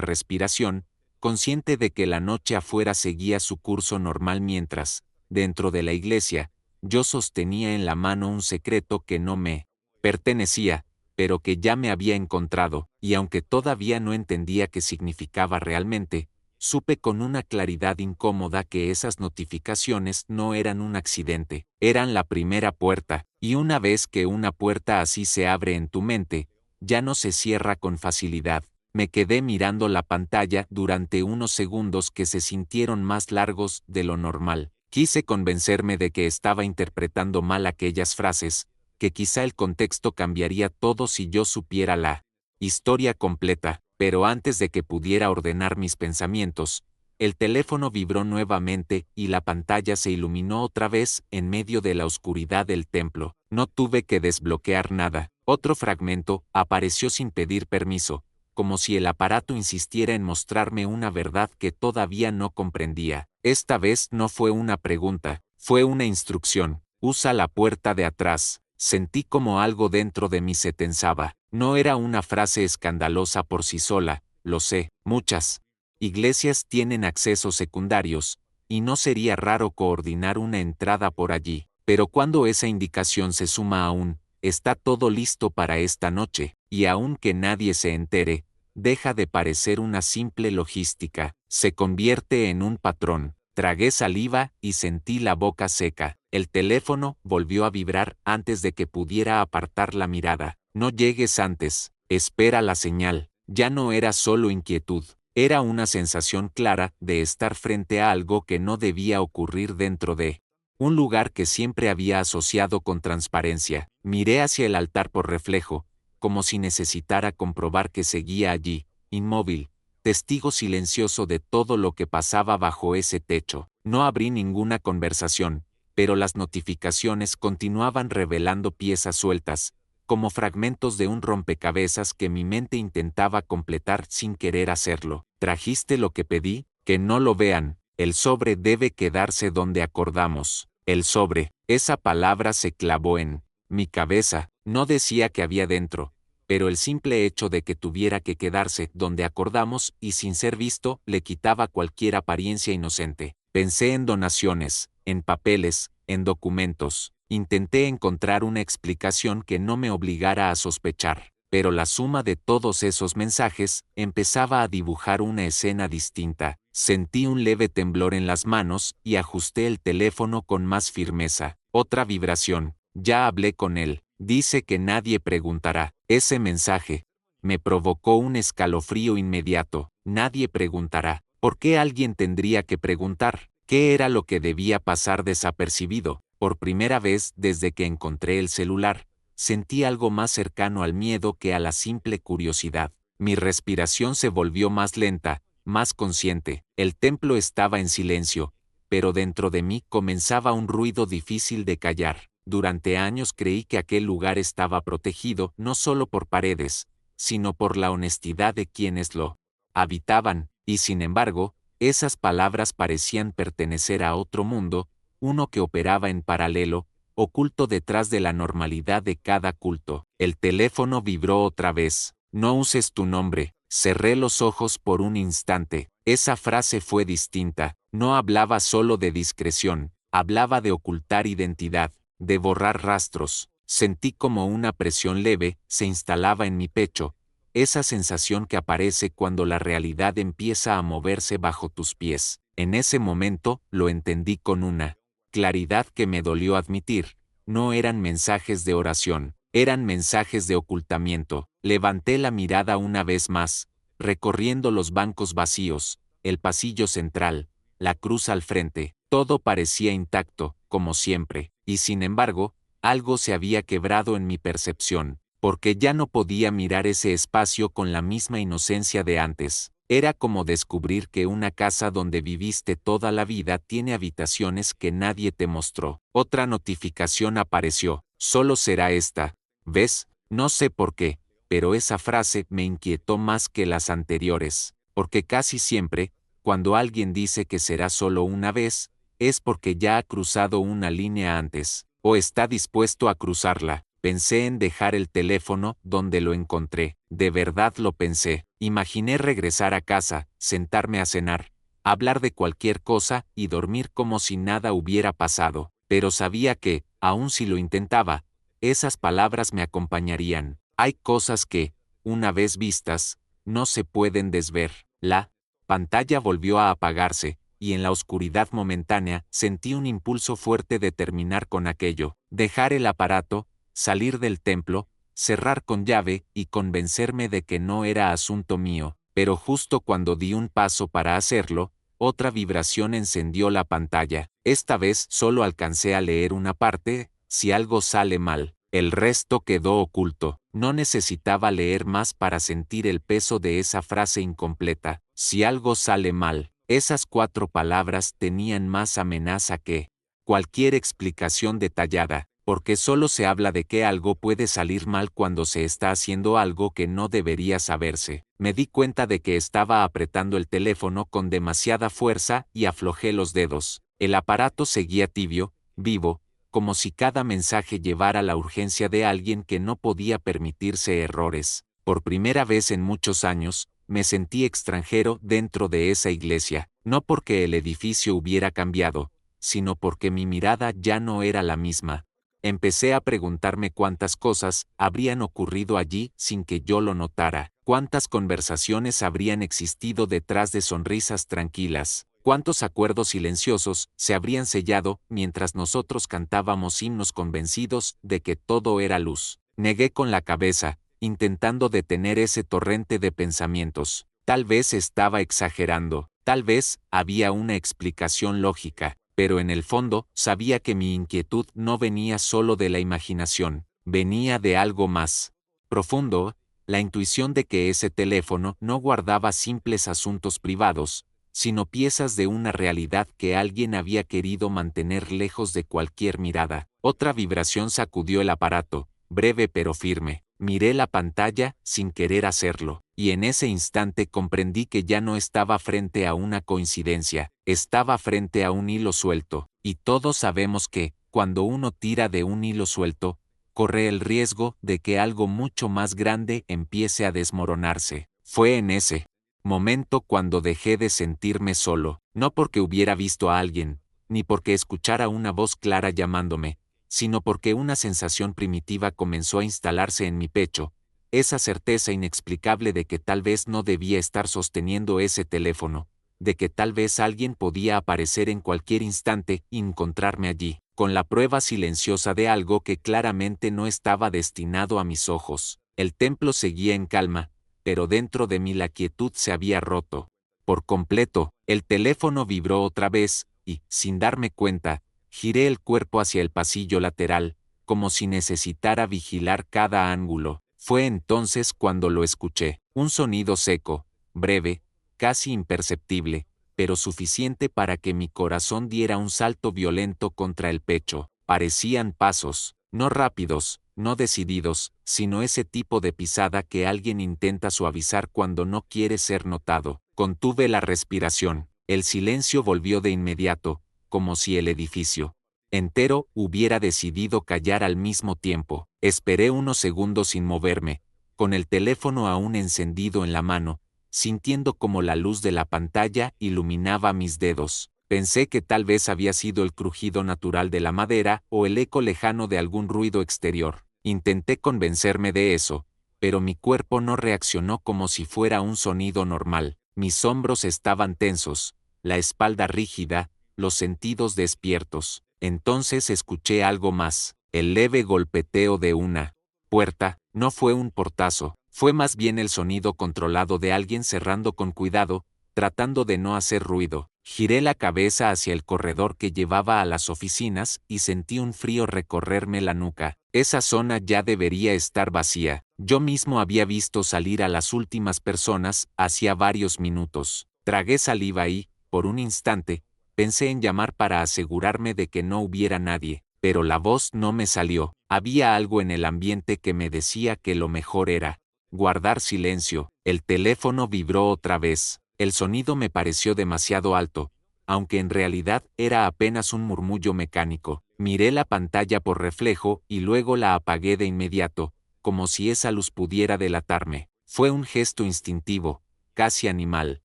respiración, consciente de que la noche afuera seguía su curso normal mientras, dentro de la iglesia, yo sostenía en la mano un secreto que no me pertenecía, pero que ya me había encontrado, y aunque todavía no entendía qué significaba realmente, supe con una claridad incómoda que esas notificaciones no eran un accidente, eran la primera puerta, y una vez que una puerta así se abre en tu mente, ya no se cierra con facilidad. Me quedé mirando la pantalla durante unos segundos que se sintieron más largos de lo normal. Quise convencerme de que estaba interpretando mal aquellas frases, que quizá el contexto cambiaría todo si yo supiera la Historia completa, pero antes de que pudiera ordenar mis pensamientos, el teléfono vibró nuevamente y la pantalla se iluminó otra vez en medio de la oscuridad del templo. No tuve que desbloquear nada. Otro fragmento apareció sin pedir permiso, como si el aparato insistiera en mostrarme una verdad que todavía no comprendía. Esta vez no fue una pregunta, fue una instrucción. Usa la puerta de atrás. Sentí como algo dentro de mí se tensaba. No era una frase escandalosa por sí sola, lo sé, muchas iglesias tienen accesos secundarios, y no sería raro coordinar una entrada por allí, pero cuando esa indicación se suma a un, está todo listo para esta noche, y aun que nadie se entere, deja de parecer una simple logística, se convierte en un patrón. Tragué saliva y sentí la boca seca. El teléfono volvió a vibrar antes de que pudiera apartar la mirada. No llegues antes, espera la señal. Ya no era solo inquietud. Era una sensación clara de estar frente a algo que no debía ocurrir dentro de un lugar que siempre había asociado con transparencia. Miré hacia el altar por reflejo, como si necesitara comprobar que seguía allí, inmóvil, testigo silencioso de todo lo que pasaba bajo ese techo. No abrí ninguna conversación, pero las notificaciones continuaban revelando piezas sueltas, como fragmentos de un rompecabezas que mi mente intentaba completar sin querer hacerlo. ¿Trajiste lo que pedí? Que no lo vean. El sobre debe quedarse donde acordamos. El sobre. Esa palabra se clavó en mi cabeza. No decía que había dentro, pero el simple hecho de que tuviera que quedarse donde acordamos y sin ser visto le quitaba cualquier apariencia inocente. Pensé en donaciones, en papeles, en documentos. Intenté encontrar una explicación que no me obligara a sospechar, pero la suma de todos esos mensajes empezaba a dibujar una escena distinta. Sentí un leve temblor en las manos y ajusté el teléfono con más firmeza. Otra vibración. Ya hablé con él. Dice que nadie preguntará. Ese mensaje me provocó un escalofrío inmediato. Nadie preguntará. ¿Por qué alguien tendría que preguntar? ¿Qué era lo que debía pasar desapercibido? Por primera vez desde que encontré el celular, sentí algo más cercano al miedo que a la simple curiosidad. Mi respiración se volvió más lenta, más consciente. El templo estaba en silencio, pero dentro de mí comenzaba un ruido difícil de callar. Durante años creí que aquel lugar estaba protegido no solo por paredes, sino por la honestidad de quienes lo habitaban, y sin embargo, esas palabras parecían pertenecer a otro mundo, uno que operaba en paralelo, oculto detrás de la normalidad de cada culto. El teléfono vibró otra vez. No uses tu nombre. Cerré los ojos por un instante. Esa frase fue distinta. No hablaba solo de discreción, hablaba de ocultar identidad, de borrar rastros. Sentí como una presión leve se instalaba en mi pecho, esa sensación que aparece cuando la realidad empieza a moverse bajo tus pies. En ese momento, lo entendí con una claridad que me dolió admitir. No eran mensajes de oración, eran mensajes de ocultamiento. Levanté la mirada una vez más, recorriendo los bancos vacíos, el pasillo central, la cruz al frente. Todo parecía intacto, como siempre, y sin embargo, algo se había quebrado en mi percepción, porque ya no podía mirar ese espacio con la misma inocencia de antes. Era como descubrir que una casa donde viviste toda la vida tiene habitaciones que nadie te mostró. Otra notificación apareció. Solo será esta. ¿Ves? No sé por qué, pero esa frase me inquietó más que las anteriores, porque casi siempre, cuando alguien dice que será solo una vez, es porque ya ha cruzado una línea antes, o está dispuesto a cruzarla. Pensé en dejar el teléfono donde lo encontré. De verdad lo pensé. Imaginé regresar a casa, sentarme a cenar, hablar de cualquier cosa y dormir como si nada hubiera pasado. Pero sabía que, aun si lo intentaba, esas palabras me acompañarían. Hay cosas que, una vez vistas, no se pueden desver. La pantalla volvió a apagarse, y en la oscuridad momentánea sentí un impulso fuerte de terminar con aquello, dejar el aparato, salir del templo, cerrar con llave y convencerme de que no era asunto mío, pero justo cuando di un paso para hacerlo, otra vibración encendió la pantalla. Esta vez solo alcancé a leer una parte: si algo sale mal, El resto quedó oculto. No necesitaba leer más para sentir el peso de esa frase incompleta. Si algo sale mal, esas 4 palabras tenían más amenaza que cualquier explicación detallada, porque solo se habla de que algo puede salir mal cuando se está haciendo algo que no debería saberse. Me di cuenta de que estaba apretando el teléfono con demasiada fuerza y aflojé los dedos. El aparato seguía tibio, vivo, como si cada mensaje llevara la urgencia de alguien que no podía permitirse errores. Por primera vez en muchos años, me sentí extranjero dentro de esa iglesia, no porque el edificio hubiera cambiado, sino porque mi mirada ya no era la misma. Empecé a preguntarme cuántas cosas habrían ocurrido allí sin que yo lo notara, cuántas conversaciones habrían existido detrás de sonrisas tranquilas, cuántos acuerdos silenciosos se habrían sellado mientras nosotros cantábamos himnos convencidos de que todo era luz. Negué con la cabeza, intentando detener ese torrente de pensamientos. Tal vez estaba exagerando, tal vez había una explicación lógica, pero en el fondo sabía que mi inquietud no venía solo de la imaginación, venía de algo más profundo, la intuición de que ese teléfono no guardaba simples asuntos privados, sino piezas de una realidad que alguien había querido mantener lejos de cualquier mirada. Otra vibración sacudió el aparato, breve pero firme. Miré la pantalla sin querer hacerlo, y en ese instante comprendí que ya no estaba frente a una coincidencia, estaba frente a un hilo suelto, y todos sabemos que, cuando uno tira de un hilo suelto, corre el riesgo de que algo mucho más grande empiece a desmoronarse. Fue en ese momento cuando dejé de sentirme solo, no porque hubiera visto a alguien, ni porque escuchara una voz clara llamándome, sino porque una sensación primitiva comenzó a instalarse en mi pecho, esa certeza inexplicable de que tal vez no debía estar sosteniendo ese teléfono, de que tal vez alguien podía aparecer en cualquier instante y encontrarme allí, con la prueba silenciosa de algo que claramente no estaba destinado a mis ojos. El templo seguía en calma, pero dentro de mí la quietud se había roto. Por completo, el teléfono vibró otra vez, y, sin darme cuenta, giré el cuerpo hacia el pasillo lateral, como si necesitara vigilar cada ángulo. Fue entonces cuando lo escuché, un sonido seco, breve, casi imperceptible, pero suficiente para que mi corazón diera un salto violento contra el pecho. Parecían pasos, no rápidos, no decididos, sino ese tipo de pisada que alguien intenta suavizar cuando no quiere ser notado. Contuve la respiración. El silencio volvió de inmediato, como si el edificio entero hubiera decidido callar al mismo tiempo. Esperé unos segundos sin moverme, con el teléfono aún encendido en la mano, sintiendo como la luz de la pantalla iluminaba mis dedos. Pensé que tal vez había sido el crujido natural de la madera o el eco lejano de algún ruido exterior. Intenté convencerme de eso, pero mi cuerpo no reaccionó como si fuera un sonido normal. Mis hombros estaban tensos, la espalda rígida, los sentidos despiertos. Entonces escuché algo más, el leve golpeteo de una puerta. No fue un portazo, fue más bien el sonido controlado de alguien cerrando con cuidado, tratando de no hacer ruido. Giré la cabeza hacia el corredor que llevaba a las oficinas y sentí un frío recorrerme la nuca. Esa zona ya debería estar vacía. Yo mismo había visto salir a las últimas personas hacía varios minutos. Tragué saliva y, por un instante, pensé en llamar para asegurarme de que no hubiera nadie, pero la voz no me salió. Había algo en el ambiente que me decía que lo mejor era guardar silencio. El teléfono vibró otra vez. El sonido me pareció demasiado alto, aunque en realidad era apenas un murmullo mecánico. Miré la pantalla por reflejo y luego la apagué de inmediato, como si esa luz pudiera delatarme. Fue un gesto instintivo, casi animal.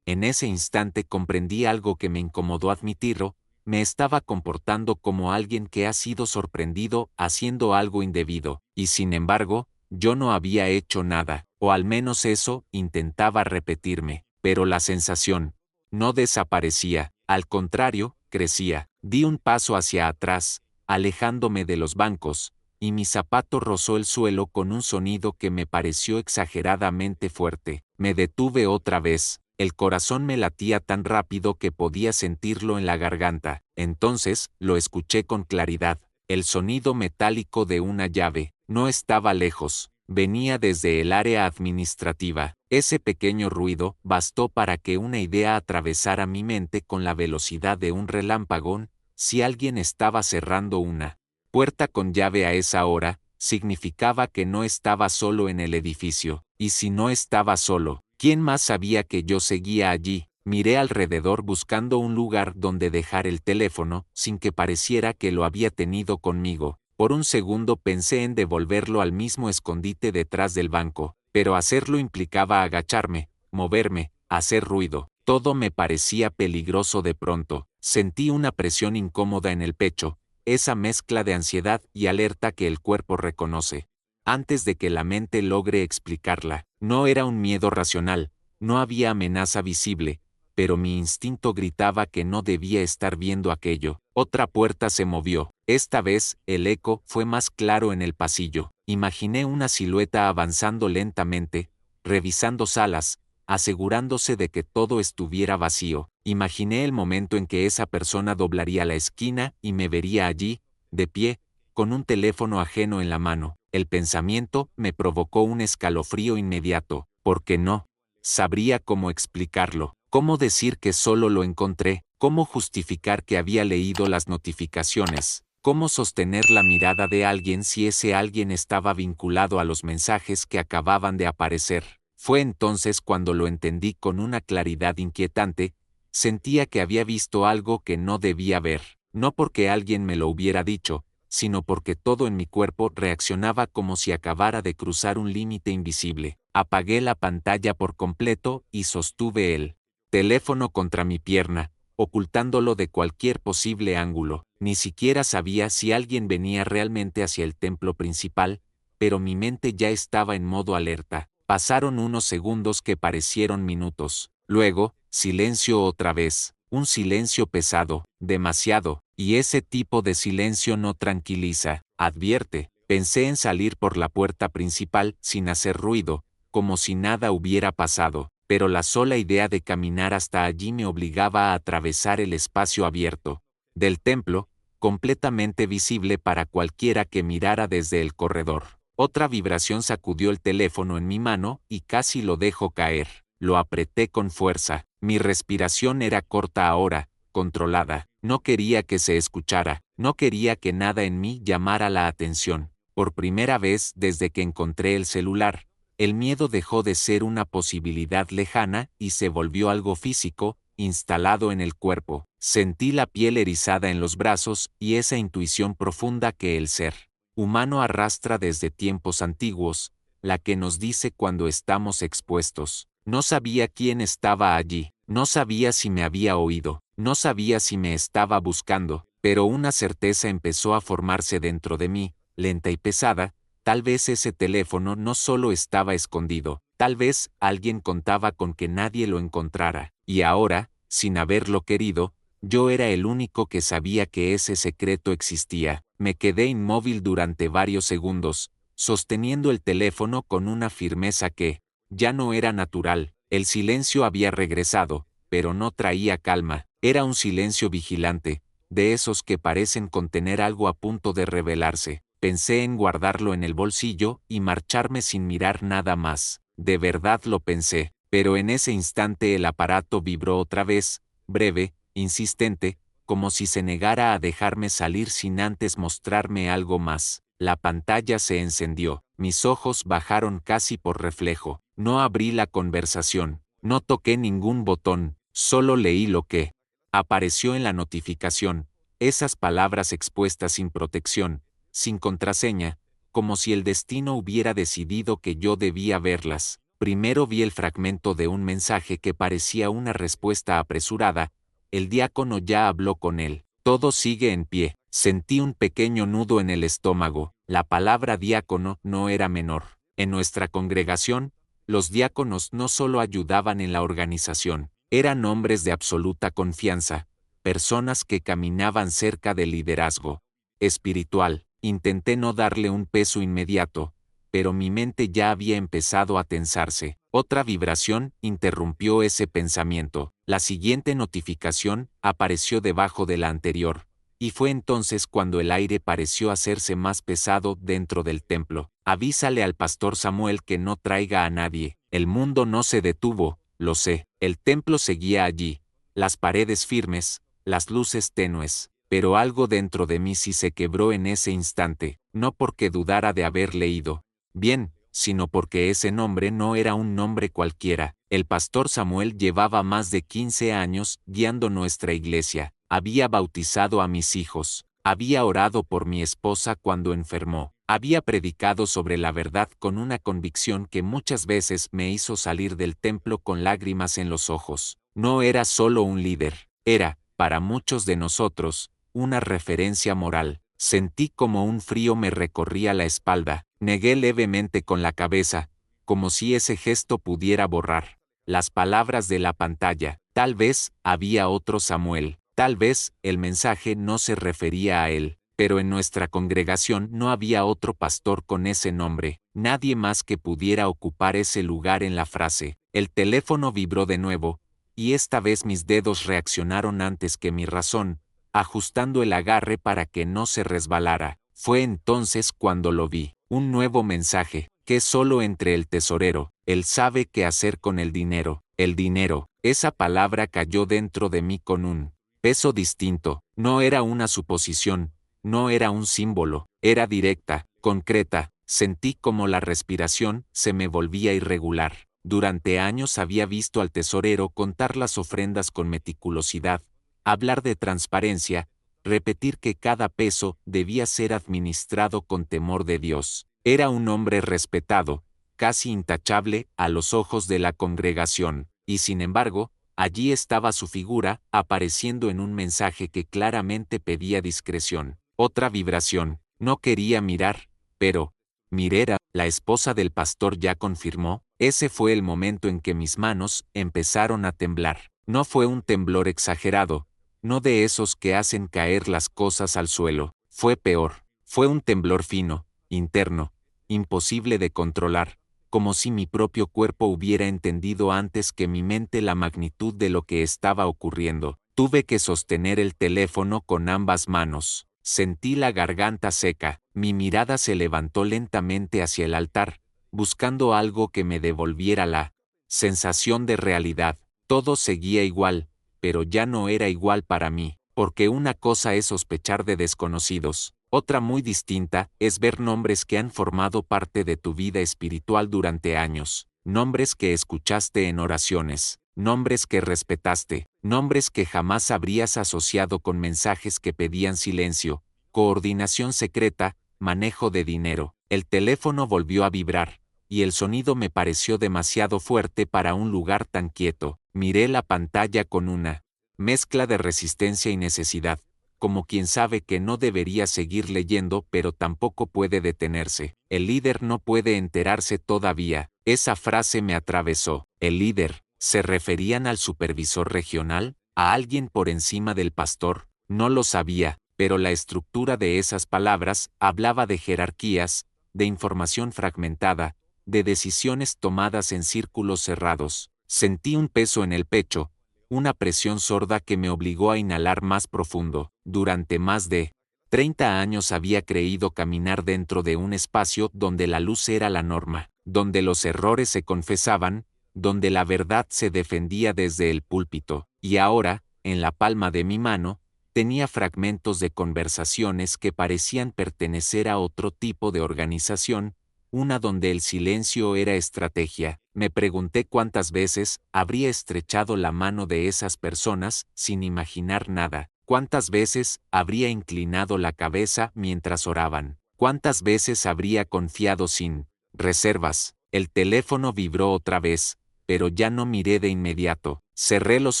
En ese instante comprendí algo que me incomodó admitirlo. Me estaba comportando como alguien que ha sido sorprendido haciendo algo indebido, y sin embargo, yo no había hecho nada, o al menos eso intentaba repetirme. Pero la sensación no desaparecía, al contrario, crecía. Di un paso hacia atrás, alejándome de los bancos, y mi zapato rozó el suelo con un sonido que me pareció exageradamente fuerte. Me detuve otra vez. El corazón me latía tan rápido que podía sentirlo en la garganta. Entonces, lo escuché con claridad. El sonido metálico de una llave. No estaba lejos, venía desde el área administrativa. Ese pequeño ruido bastó para que una idea atravesara mi mente con la velocidad de un relámpago. Si alguien estaba cerrando una puerta con llave a esa hora, significaba que no estaba solo en el edificio. Y si no estaba solo, ¿quién más sabía que yo seguía allí? Miré alrededor buscando un lugar donde dejar el teléfono, sin que pareciera que lo había tenido conmigo. Por un segundo pensé en devolverlo al mismo escondite detrás del banco, pero hacerlo implicaba agacharme, moverme, hacer ruido. Todo me parecía peligroso de pronto. Sentí una presión incómoda en el pecho, esa mezcla de ansiedad y alerta que el cuerpo reconoce antes de que la mente logre explicarla. No era un miedo racional, no había amenaza visible, pero mi instinto gritaba que no debía estar viendo aquello. Otra puerta se movió. Esta vez, el eco fue más claro en el pasillo. Imaginé una silueta avanzando lentamente, revisando salas, asegurándose de que todo estuviera vacío. Imaginé el momento en que esa persona doblaría la esquina y me vería allí, de pie, con un teléfono ajeno en la mano. El pensamiento me provocó un escalofrío inmediato. ¿Por qué no? Sabría cómo explicarlo, cómo decir que solo lo encontré, cómo justificar que había leído las notificaciones, cómo sostener la mirada de alguien si ese alguien estaba vinculado a los mensajes que acababan de aparecer. Fue entonces cuando lo entendí con una claridad inquietante. Sentía que había visto algo que no debía ver, no porque alguien me lo hubiera dicho, sino porque todo en mi cuerpo reaccionaba como si acabara de cruzar un límite invisible. Apagué la pantalla por completo y sostuve el teléfono contra mi pierna, ocultándolo de cualquier posible ángulo. Ni siquiera sabía si alguien venía realmente hacia el templo principal, pero mi mente ya estaba en modo alerta. Pasaron unos segundos que parecieron minutos. Luego, silencio otra vez. Un silencio pesado, demasiado, y ese tipo de silencio no tranquiliza, advierte. Pensé en salir por la puerta principal sin hacer ruido, como si nada hubiera pasado, pero la sola idea de caminar hasta allí me obligaba a atravesar el espacio abierto del templo, completamente visible para cualquiera que mirara desde el corredor. Otra vibración sacudió el teléfono en mi mano y casi lo dejo caer. Lo apreté con fuerza. Mi respiración era corta ahora, controlada. No quería que se escuchara, no quería que nada en mí llamara la atención. Por primera vez desde que encontré el celular, el miedo dejó de ser una posibilidad lejana y se volvió algo físico, instalado en el cuerpo. Sentí la piel erizada en los brazos y esa intuición profunda que el ser humano arrastra desde tiempos antiguos, la que nos dice cuando estamos expuestos. No sabía quién estaba allí, no sabía si me había oído, no sabía si me estaba buscando, pero una certeza empezó a formarse dentro de mí, lenta y pesada. Tal vez ese teléfono no solo estaba escondido, tal vez alguien contaba con que nadie lo encontrara, y ahora, sin haberlo querido, yo era el único que sabía que ese secreto existía. Me quedé inmóvil durante varios segundos, sosteniendo el teléfono con una firmeza que ya no era natural. El silencio había regresado, pero no traía calma. Era un silencio vigilante, de esos que parecen contener algo a punto de revelarse. Pensé en guardarlo en el bolsillo y marcharme sin mirar nada más. De verdad lo pensé, pero en ese instante el aparato vibró otra vez, breve, insistente, como si se negara a dejarme salir sin antes mostrarme algo más. La pantalla se encendió, mis ojos bajaron casi por reflejo. No abrí la conversación, no toqué ningún botón, solo leí lo que apareció en la notificación, esas palabras expuestas sin protección, sin contraseña, como si el destino hubiera decidido que yo debía verlas. Primero vi el fragmento de un mensaje que parecía una respuesta apresurada. El diácono ya habló con él. Todo sigue en pie. Sentí un pequeño nudo en el estómago. La palabra diácono no era menor. En nuestra congregación, los diáconos no solo ayudaban en la organización, eran hombres de absoluta confianza, personas que caminaban cerca del liderazgo espiritual. Intenté no darle un peso inmediato, pero mi mente ya había empezado a tensarse. Otra vibración interrumpió ese pensamiento. La siguiente notificación apareció debajo de la anterior. y fue entonces cuando el aire pareció hacerse más pesado dentro del templo. Avísale al pastor Samuel que no traiga a nadie. El mundo no se detuvo, lo sé. El templo seguía allí, las paredes firmes, las luces tenues, pero algo dentro de mí sí se quebró en ese instante, no porque dudara de haber leído bien, sino porque ese nombre no era un nombre cualquiera. El pastor Samuel llevaba más de 15 años guiando nuestra iglesia, había bautizado a mis hijos, había orado por mi esposa cuando enfermó, había predicado sobre la verdad con una convicción que muchas veces me hizo salir del templo con lágrimas en los ojos. No era solo un líder, era, para muchos de nosotros, una referencia moral. Sentí como un frío me recorría la espalda, negué levemente con la cabeza, como si ese gesto pudiera borrar las palabras de la pantalla. Tal vez había otro Samuel, tal vez el mensaje no se refería a él, pero en nuestra congregación no había otro pastor con ese nombre, nadie más que pudiera ocupar ese lugar en la frase. El teléfono vibró de nuevo, y esta vez mis dedos reaccionaron antes que mi razón, ajustando el agarre para que no se resbalara. Fue entonces cuando lo vi. Un nuevo mensaje, que solo entre el tesorero, él sabe qué hacer con el dinero. El dinero, esa palabra cayó dentro de mí con un peso distinto. No era una suposición, no era un símbolo, era directa, concreta. Sentí como la respiración se me volvía irregular. Durante años había visto al tesorero contar las ofrendas con meticulosidad, hablar de transparencia, repetir que cada peso debía ser administrado con temor de Dios. Era un hombre respetado, casi intachable a los ojos de la congregación, y sin embargo, allí estaba su figura, apareciendo en un mensaje que claramente pedía discreción. Otra vibración. No quería mirar, pero Mirera, la esposa del pastor, ya confirmó. Ese fue el momento en que mis manos empezaron a temblar. No fue un temblor exagerado, no de esos que hacen caer las cosas al suelo. Fue peor. Fue un temblor fino, interno, imposible de controlar, como si mi propio cuerpo hubiera entendido antes que mi mente la magnitud de lo que estaba ocurriendo. Tuve que sostener el teléfono con ambas manos. Sentí la garganta seca, mi mirada se levantó lentamente hacia el altar, buscando algo que me devolviera la sensación de realidad. Todo seguía igual, pero ya no era igual para mí, porque una cosa es sospechar de desconocidos, otra muy distinta es ver nombres que han formado parte de tu vida espiritual durante años, nombres que escuchaste en oraciones, nombres que respetaste, nombres que jamás habrías asociado con mensajes que pedían silencio, coordinación secreta, manejo de dinero. El teléfono volvió a vibrar, y el sonido me pareció demasiado fuerte para un lugar tan quieto. Miré la pantalla con una mezcla de resistencia y necesidad, como quien sabe que no debería seguir leyendo pero tampoco puede detenerse. El líder no puede enterarse todavía. Esa frase me atravesó. El líder, ¿se referían al supervisor regional? ¿A alguien por encima del pastor? No lo sabía, pero la estructura de esas palabras hablaba de jerarquías, de información fragmentada, de decisiones tomadas en círculos cerrados. Sentí un peso en el pecho, una presión sorda que me obligó a inhalar más profundo. Durante más de 30 años había creído caminar dentro de un espacio donde la luz era la norma, donde los errores se confesaban, donde la verdad se defendía desde el púlpito, y ahora, en la palma de mi mano, tenía fragmentos de conversaciones que parecían pertenecer a otro tipo de organización, una donde el silencio era estrategia. Me pregunté cuántas veces habría estrechado la mano de esas personas sin imaginar nada, cuántas veces habría inclinado la cabeza mientras oraban, cuántas veces habría confiado sin reservas. El teléfono vibró otra vez, pero ya no miré de inmediato. Cerré los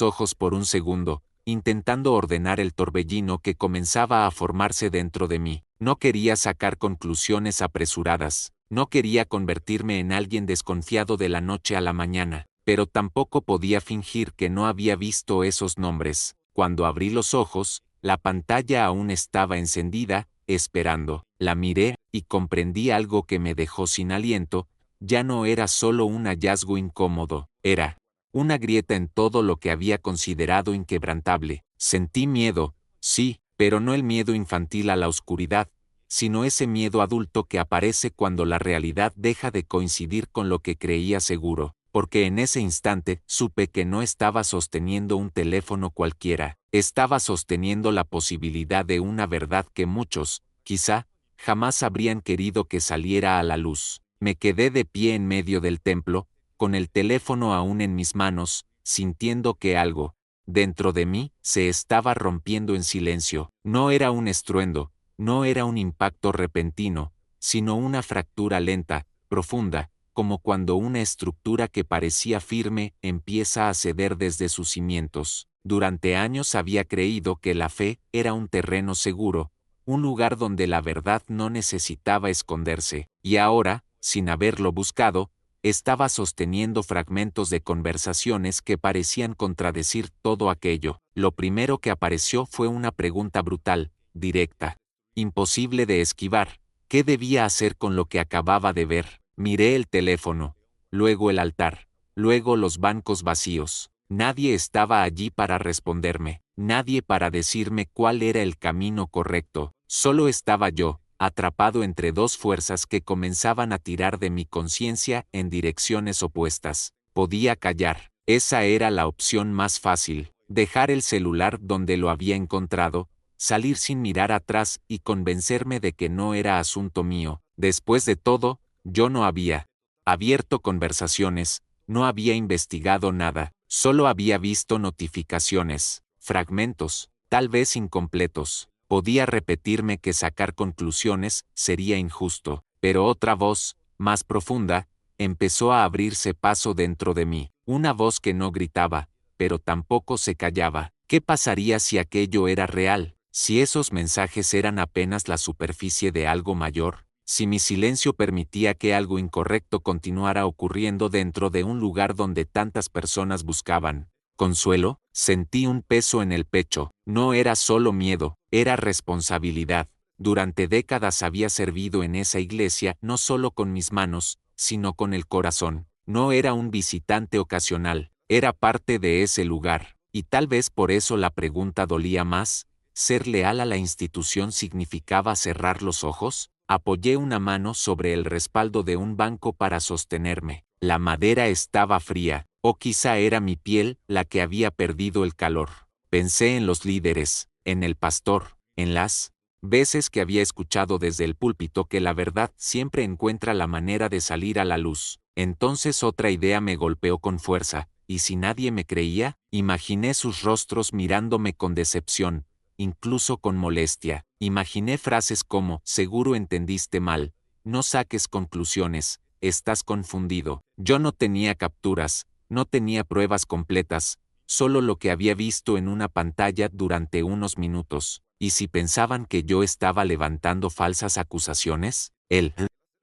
ojos por un segundo, intentando ordenar el torbellino que comenzaba a formarse dentro de mí. No quería sacar conclusiones apresuradas. No quería convertirme en alguien desconfiado de la noche a la mañana, pero tampoco podía fingir que no había visto esos nombres. Cuando abrí los ojos, la pantalla aún estaba encendida, esperando. La miré, y comprendí algo que me dejó sin aliento. Ya no era solo un hallazgo incómodo, era una grieta en todo lo que había considerado inquebrantable. Sentí miedo, sí, Pero no el miedo infantil a la oscuridad, sino ese miedo adulto que aparece cuando la realidad deja de coincidir con lo que creía seguro, porque en ese instante supe que no estaba sosteniendo un teléfono cualquiera, estaba sosteniendo la posibilidad de una verdad que muchos, quizá, jamás habrían querido que saliera a la luz. Me quedé de pie en medio del templo, con el teléfono aún en mis manos, sintiendo que algo, dentro de mí, se estaba rompiendo en silencio. No era un estruendo, no era un impacto repentino, sino una fractura lenta, profunda, como cuando una estructura que parecía firme empieza a ceder desde sus cimientos. Durante años había creído que la fe era un terreno seguro, un lugar donde la verdad no necesitaba esconderse, y ahora, sin haberlo buscado, estaba sosteniendo fragmentos de conversaciones que parecían contradecir todo aquello. Lo primero que apareció fue una pregunta brutal, directa, imposible de esquivar. ¿Qué debía hacer con lo que acababa de ver? Miré el teléfono, luego el altar, luego los bancos vacíos. Nadie estaba allí para responderme, nadie para decirme cuál era el camino correcto. Solo estaba yo, atrapado entre dos fuerzas que comenzaban a tirar de mi conciencia en direcciones opuestas. Podía callar. Esa era la opción más fácil. Dejar el celular donde lo había encontrado, salir sin mirar atrás y convencerme de que no era asunto mío. Después de todo, yo no había abierto conversaciones, no había investigado nada, solo había visto notificaciones, fragmentos, tal vez incompletos. Podía repetirme que sacar conclusiones sería injusto, pero otra voz, más profunda, empezó a abrirse paso dentro de mí, una voz que no gritaba, pero tampoco se callaba. ¿Qué pasaría si aquello era real? Si esos mensajes eran apenas la superficie de algo mayor, si mi silencio permitía que algo incorrecto continuara ocurriendo dentro de un lugar donde tantas personas buscaban consuelo. Sentí un peso en el pecho. No era solo miedo, era responsabilidad. Durante décadas había servido en esa iglesia no solo con mis manos, sino con el corazón. No era un visitante ocasional, era parte de ese lugar. Y tal vez por eso la pregunta dolía más. ¿Ser leal a la institución significaba cerrar los ojos? Apoyé una mano sobre el respaldo de un banco para sostenerme. La madera estaba fría, o quizá era mi piel la que había perdido el calor. Pensé en los líderes, en el pastor, en las veces que había escuchado desde el púlpito que la verdad siempre encuentra la manera de salir a la luz. Entonces otra idea me golpeó con fuerza, y si nadie me creía, imaginé sus rostros mirándome con decepción, incluso con molestia. Imaginé frases como, seguro entendiste mal, no saques conclusiones, estás confundido. Yo no tenía capturas, no tenía pruebas completas, solo lo que había visto en una pantalla durante unos minutos. ¿Y si pensaban que yo estaba levantando falsas acusaciones? El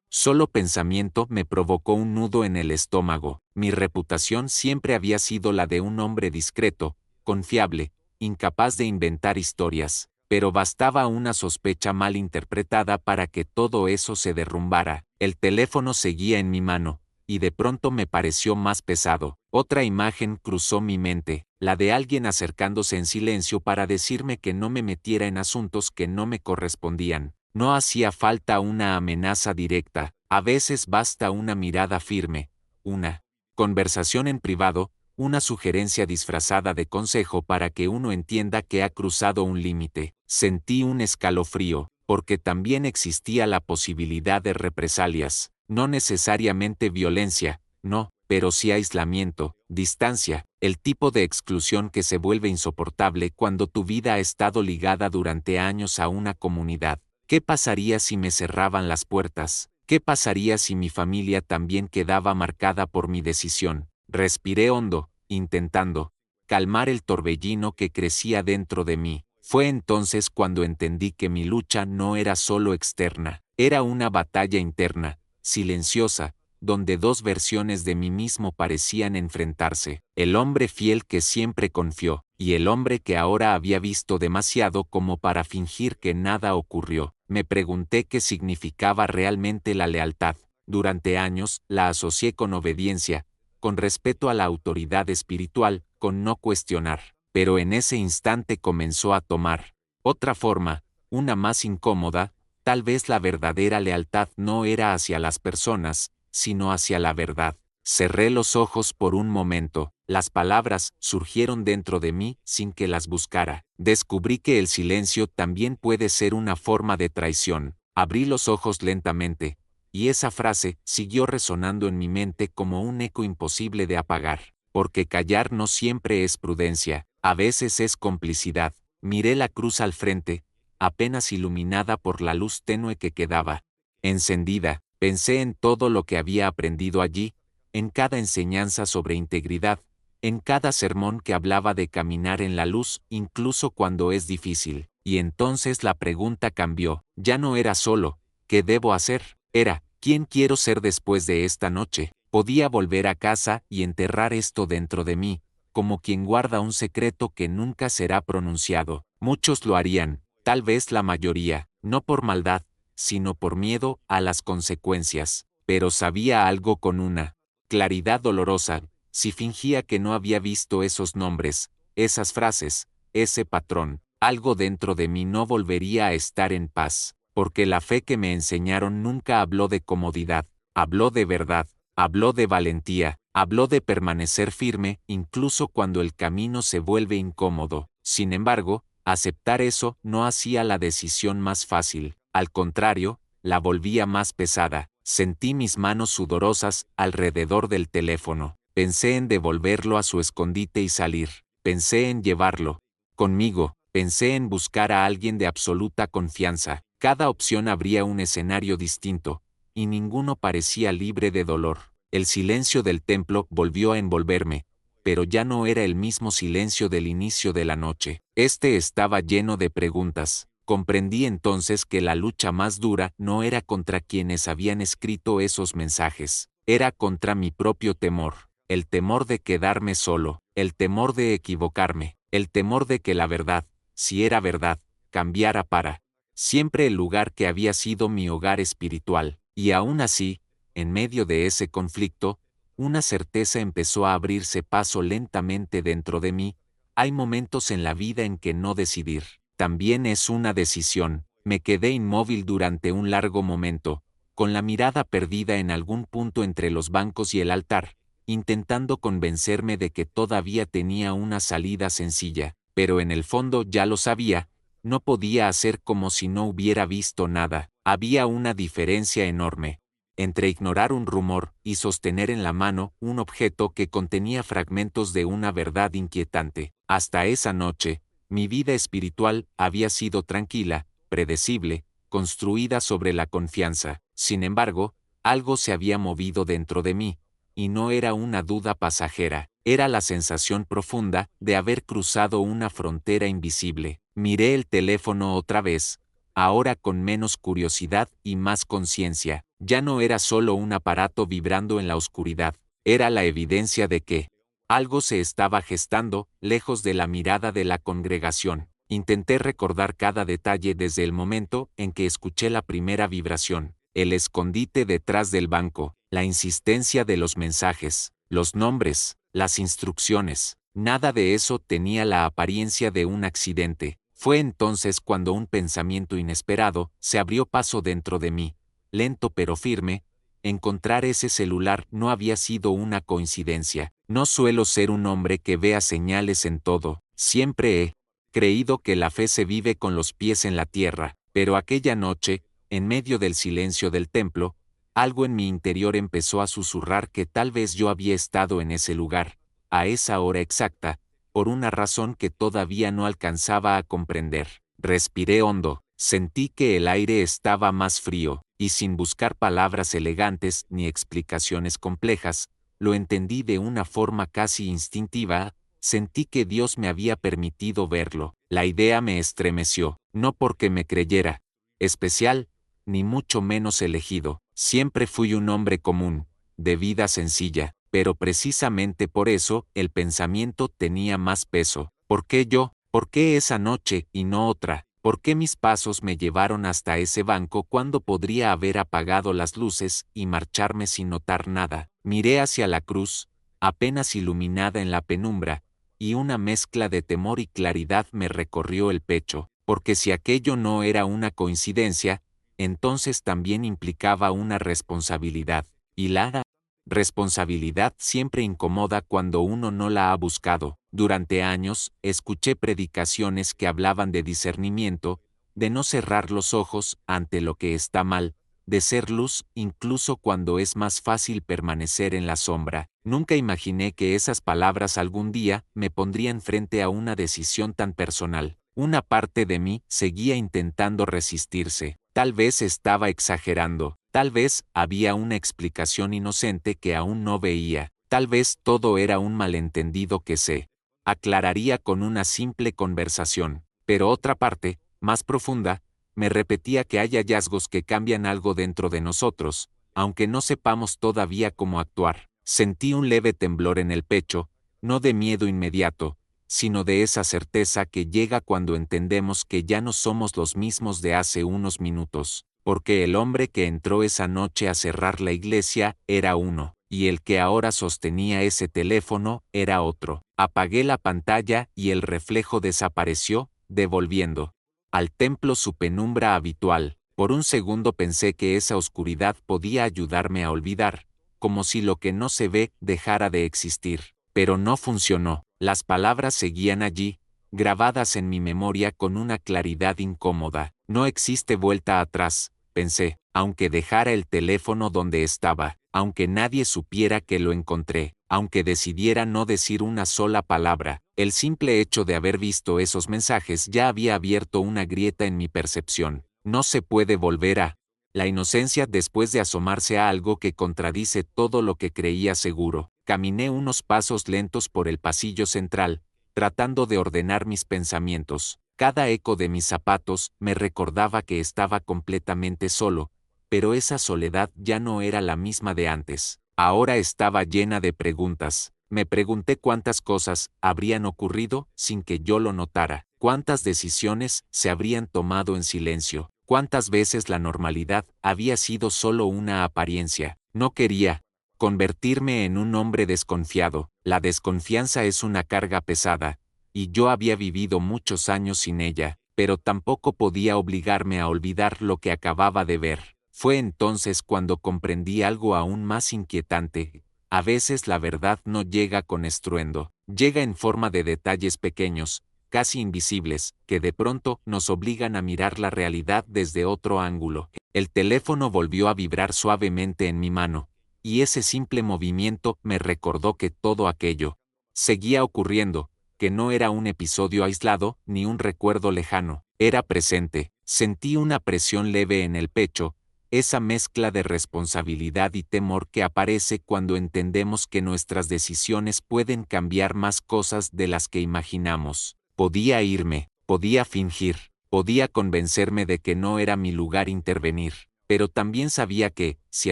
solo pensamiento me provocó un nudo en el estómago. Mi reputación siempre había sido la de un hombre discreto, confiable, incapaz de inventar historias, pero bastaba una sospecha mal interpretada para que todo eso se derrumbara. El teléfono seguía en mi mano, y de pronto me pareció más pesado. Otra imagen cruzó mi mente, la de alguien acercándose en silencio para decirme que no me metiera en asuntos que no me correspondían. No hacía falta una amenaza directa, a veces basta una mirada firme, una conversación en privado, una sugerencia disfrazada de consejo para que uno entienda que ha cruzado un límite. Sentí un escalofrío, porque también existía la posibilidad de represalias, no necesariamente violencia, no, pero sí aislamiento, distancia, el tipo de exclusión que se vuelve insoportable cuando tu vida ha estado ligada durante años a una comunidad. ¿Qué pasaría si me cerraban las puertas? ¿Qué pasaría si mi familia también quedaba marcada por mi decisión? Respiré hondo, intentando calmar el torbellino que crecía dentro de mí. Fue entonces cuando entendí que mi lucha no era solo externa, era una batalla interna, silenciosa, donde dos versiones de mí mismo parecían enfrentarse, el hombre fiel que siempre confió, y el hombre que ahora había visto demasiado como para fingir que nada ocurrió. Me pregunté qué significaba realmente la lealtad. Durante años la asocié con obediencia, con respeto a la autoridad espiritual, con no cuestionar, pero en ese instante comenzó a tomar Otra forma, una más incómoda, tal vez la verdadera lealtad no era hacia las personas, sino hacia la verdad. Cerré los ojos por un momento, las palabras surgieron dentro de mí sin que las buscara. Descubrí que el silencio también puede ser una forma de traición. Abrí los ojos lentamente, y esa frase siguió resonando en mi mente como un eco imposible de apagar. Porque callar no siempre es prudencia, a veces es complicidad. Miré la cruz al frente, apenas iluminada por la luz tenue que quedaba. Encendida, pensé en todo lo que había aprendido allí, en cada enseñanza sobre integridad, en cada sermón que hablaba de caminar en la luz incluso cuando es difícil. Y entonces la pregunta cambió, ya no era solo, ¿qué debo hacer? Era, ¿quién quiero ser después de esta noche? Podía volver a casa y enterrar esto dentro de mí, como quien guarda un secreto que nunca será pronunciado. Muchos lo harían, tal vez la mayoría, no por maldad, sino por miedo a las consecuencias. Pero sabía algo con una claridad dolorosa, si fingía que no había visto esos nombres, esas frases, ese patrón, algo dentro de mí no volvería a estar en paz, porque la fe que me enseñaron nunca habló de comodidad, habló de verdad, habló de valentía, habló de permanecer firme incluso cuando el camino se vuelve incómodo. Sin embargo, aceptar eso no hacía la decisión más fácil, al contrario, la volvía más pesada. Sentí mis manos sudorosas alrededor del teléfono. Pensé en devolverlo a su escondite y salir. Pensé en llevarlo conmigo. Pensé en buscar a alguien de absoluta confianza. Cada opción abría un escenario distinto, y ninguno parecía libre de dolor. El silencio del templo volvió a envolverme, pero ya no era el mismo silencio del inicio de la noche. Este estaba lleno de preguntas. Comprendí entonces que la lucha más dura no era contra quienes habían escrito esos mensajes, era contra mi propio temor, el temor de quedarme solo, el temor de equivocarme, el temor de que la verdad, si era verdad, cambiara para siempre el lugar que había sido mi hogar espiritual, y aún así, en medio de ese conflicto, una certeza empezó a abrirse paso lentamente dentro de mí. Hay momentos en la vida en que no decidir también es una decisión. Me quedé inmóvil durante un largo momento, con la mirada perdida en algún punto entre los bancos y el altar, intentando convencerme de que todavía tenía una salida sencilla, pero en el fondo ya lo sabía, no podía hacer como si no hubiera visto nada. Había una diferencia enorme entre ignorar un rumor y sostener en la mano un objeto que contenía fragmentos de una verdad inquietante. Hasta esa noche, mi vida espiritual había sido tranquila, predecible, construida sobre la confianza. Sin embargo, algo se había movido dentro de mí, y no era una duda pasajera, era la sensación profunda de haber cruzado una frontera invisible. Miré el teléfono otra vez, ahora con menos curiosidad y más conciencia. Ya no era solo un aparato vibrando en la oscuridad, era la evidencia de que algo se estaba gestando, lejos de la mirada de la congregación. Intenté recordar cada detalle desde el momento en que escuché la primera vibración, el escondite detrás del banco, la insistencia de los mensajes, los nombres, las instrucciones. Nada de eso tenía la apariencia de un accidente. Fue entonces cuando un pensamiento inesperado se abrió paso dentro de mí, lento pero firme. Encontrar ese celular no había sido una coincidencia. No suelo ser un hombre que vea señales en todo. Siempre he creído que la fe se vive con los pies en la tierra, pero aquella noche, en medio del silencio del templo, algo en mi interior empezó a susurrar que tal vez yo había estado en ese lugar, a esa hora exacta, por una razón que todavía no alcanzaba a comprender. Respiré hondo, sentí que el aire estaba más frío, y sin buscar palabras elegantes ni explicaciones complejas, lo entendí de una forma casi instintiva. Sentí que Dios me había permitido verlo. La idea me estremeció, no porque me creyera especial, ni mucho menos elegido. Siempre fui un hombre común, de vida sencilla, pero precisamente por eso el pensamiento tenía más peso. ¿Por qué yo? ¿Por qué esa noche y no otra? ¿Por qué mis pasos me llevaron hasta ese banco cuando podría haber apagado las luces y marcharme sin notar nada? Miré hacia la cruz, apenas iluminada en la penumbra, y una mezcla de temor y claridad me recorrió el pecho. porque si aquello no era una coincidencia, entonces también implicaba una responsabilidad, y la responsabilidad siempre incomoda cuando uno no la ha buscado. Durante años, escuché predicaciones que hablaban de discernimiento, de no cerrar los ojos ante lo que está mal, de ser luz incluso cuando es más fácil permanecer en la sombra. Nunca imaginé que esas palabras algún día me pondrían frente a una decisión tan personal. Una parte de mí seguía intentando resistirse. Tal vez estaba exagerando, tal vez había una explicación inocente que aún no veía, tal vez todo era un malentendido que se aclararía con una simple conversación, pero otra parte, más profunda, me repetía que hay hallazgos que cambian algo dentro de nosotros, aunque no sepamos todavía cómo actuar. Sentí un leve temblor en el pecho, no de miedo inmediato, sino de esa certeza que llega cuando entendemos que ya no somos los mismos de hace unos minutos, porque el hombre que entró esa noche a cerrar la iglesia era uno, y el que ahora sostenía ese teléfono era otro. Apagué la pantalla y el reflejo desapareció, devolviendo al templo su penumbra habitual. Por un segundo pensé que esa oscuridad podía ayudarme a olvidar, como si lo que no se ve dejara de existir. Pero no funcionó. Las palabras seguían allí, grabadas en mi memoria con una claridad incómoda. No existe vuelta atrás, pensé, aunque dejara el teléfono donde estaba, aunque nadie supiera que lo encontré, aunque decidiera no decir una sola palabra. El simple hecho de haber visto esos mensajes ya había abierto una grieta en mi percepción. No se puede volver a la inocencia después de asomarse a algo que contradice todo lo que creía seguro. Caminé unos pasos lentos por el pasillo central, tratando de ordenar mis pensamientos. Cada eco de mis zapatos me recordaba que estaba completamente solo, pero esa soledad ya no era la misma de antes. Ahora estaba llena de preguntas. Me pregunté cuántas cosas habrían ocurrido sin que yo lo notara, cuántas decisiones se habrían tomado en silencio, cuántas veces la normalidad había sido solo una apariencia. No quería convertirme en un hombre desconfiado. La desconfianza es una carga pesada, y yo había vivido muchos años sin ella, pero tampoco podía obligarme a olvidar lo que acababa de ver. Fue entonces cuando comprendí algo aún más inquietante. A veces la verdad no llega con estruendo, llega en forma de detalles pequeños, casi invisibles, que de pronto nos obligan a mirar la realidad desde otro ángulo. El teléfono volvió a vibrar suavemente en mi mano, y ese simple movimiento me recordó que todo aquello seguía ocurriendo, que no era un episodio aislado ni un recuerdo lejano, era presente. Sentí una presión leve en el pecho, esa mezcla de responsabilidad y temor que aparece cuando entendemos que nuestras decisiones pueden cambiar más cosas de las que imaginamos. Podía irme, podía fingir, podía convencerme de que no era mi lugar intervenir, pero también sabía que, si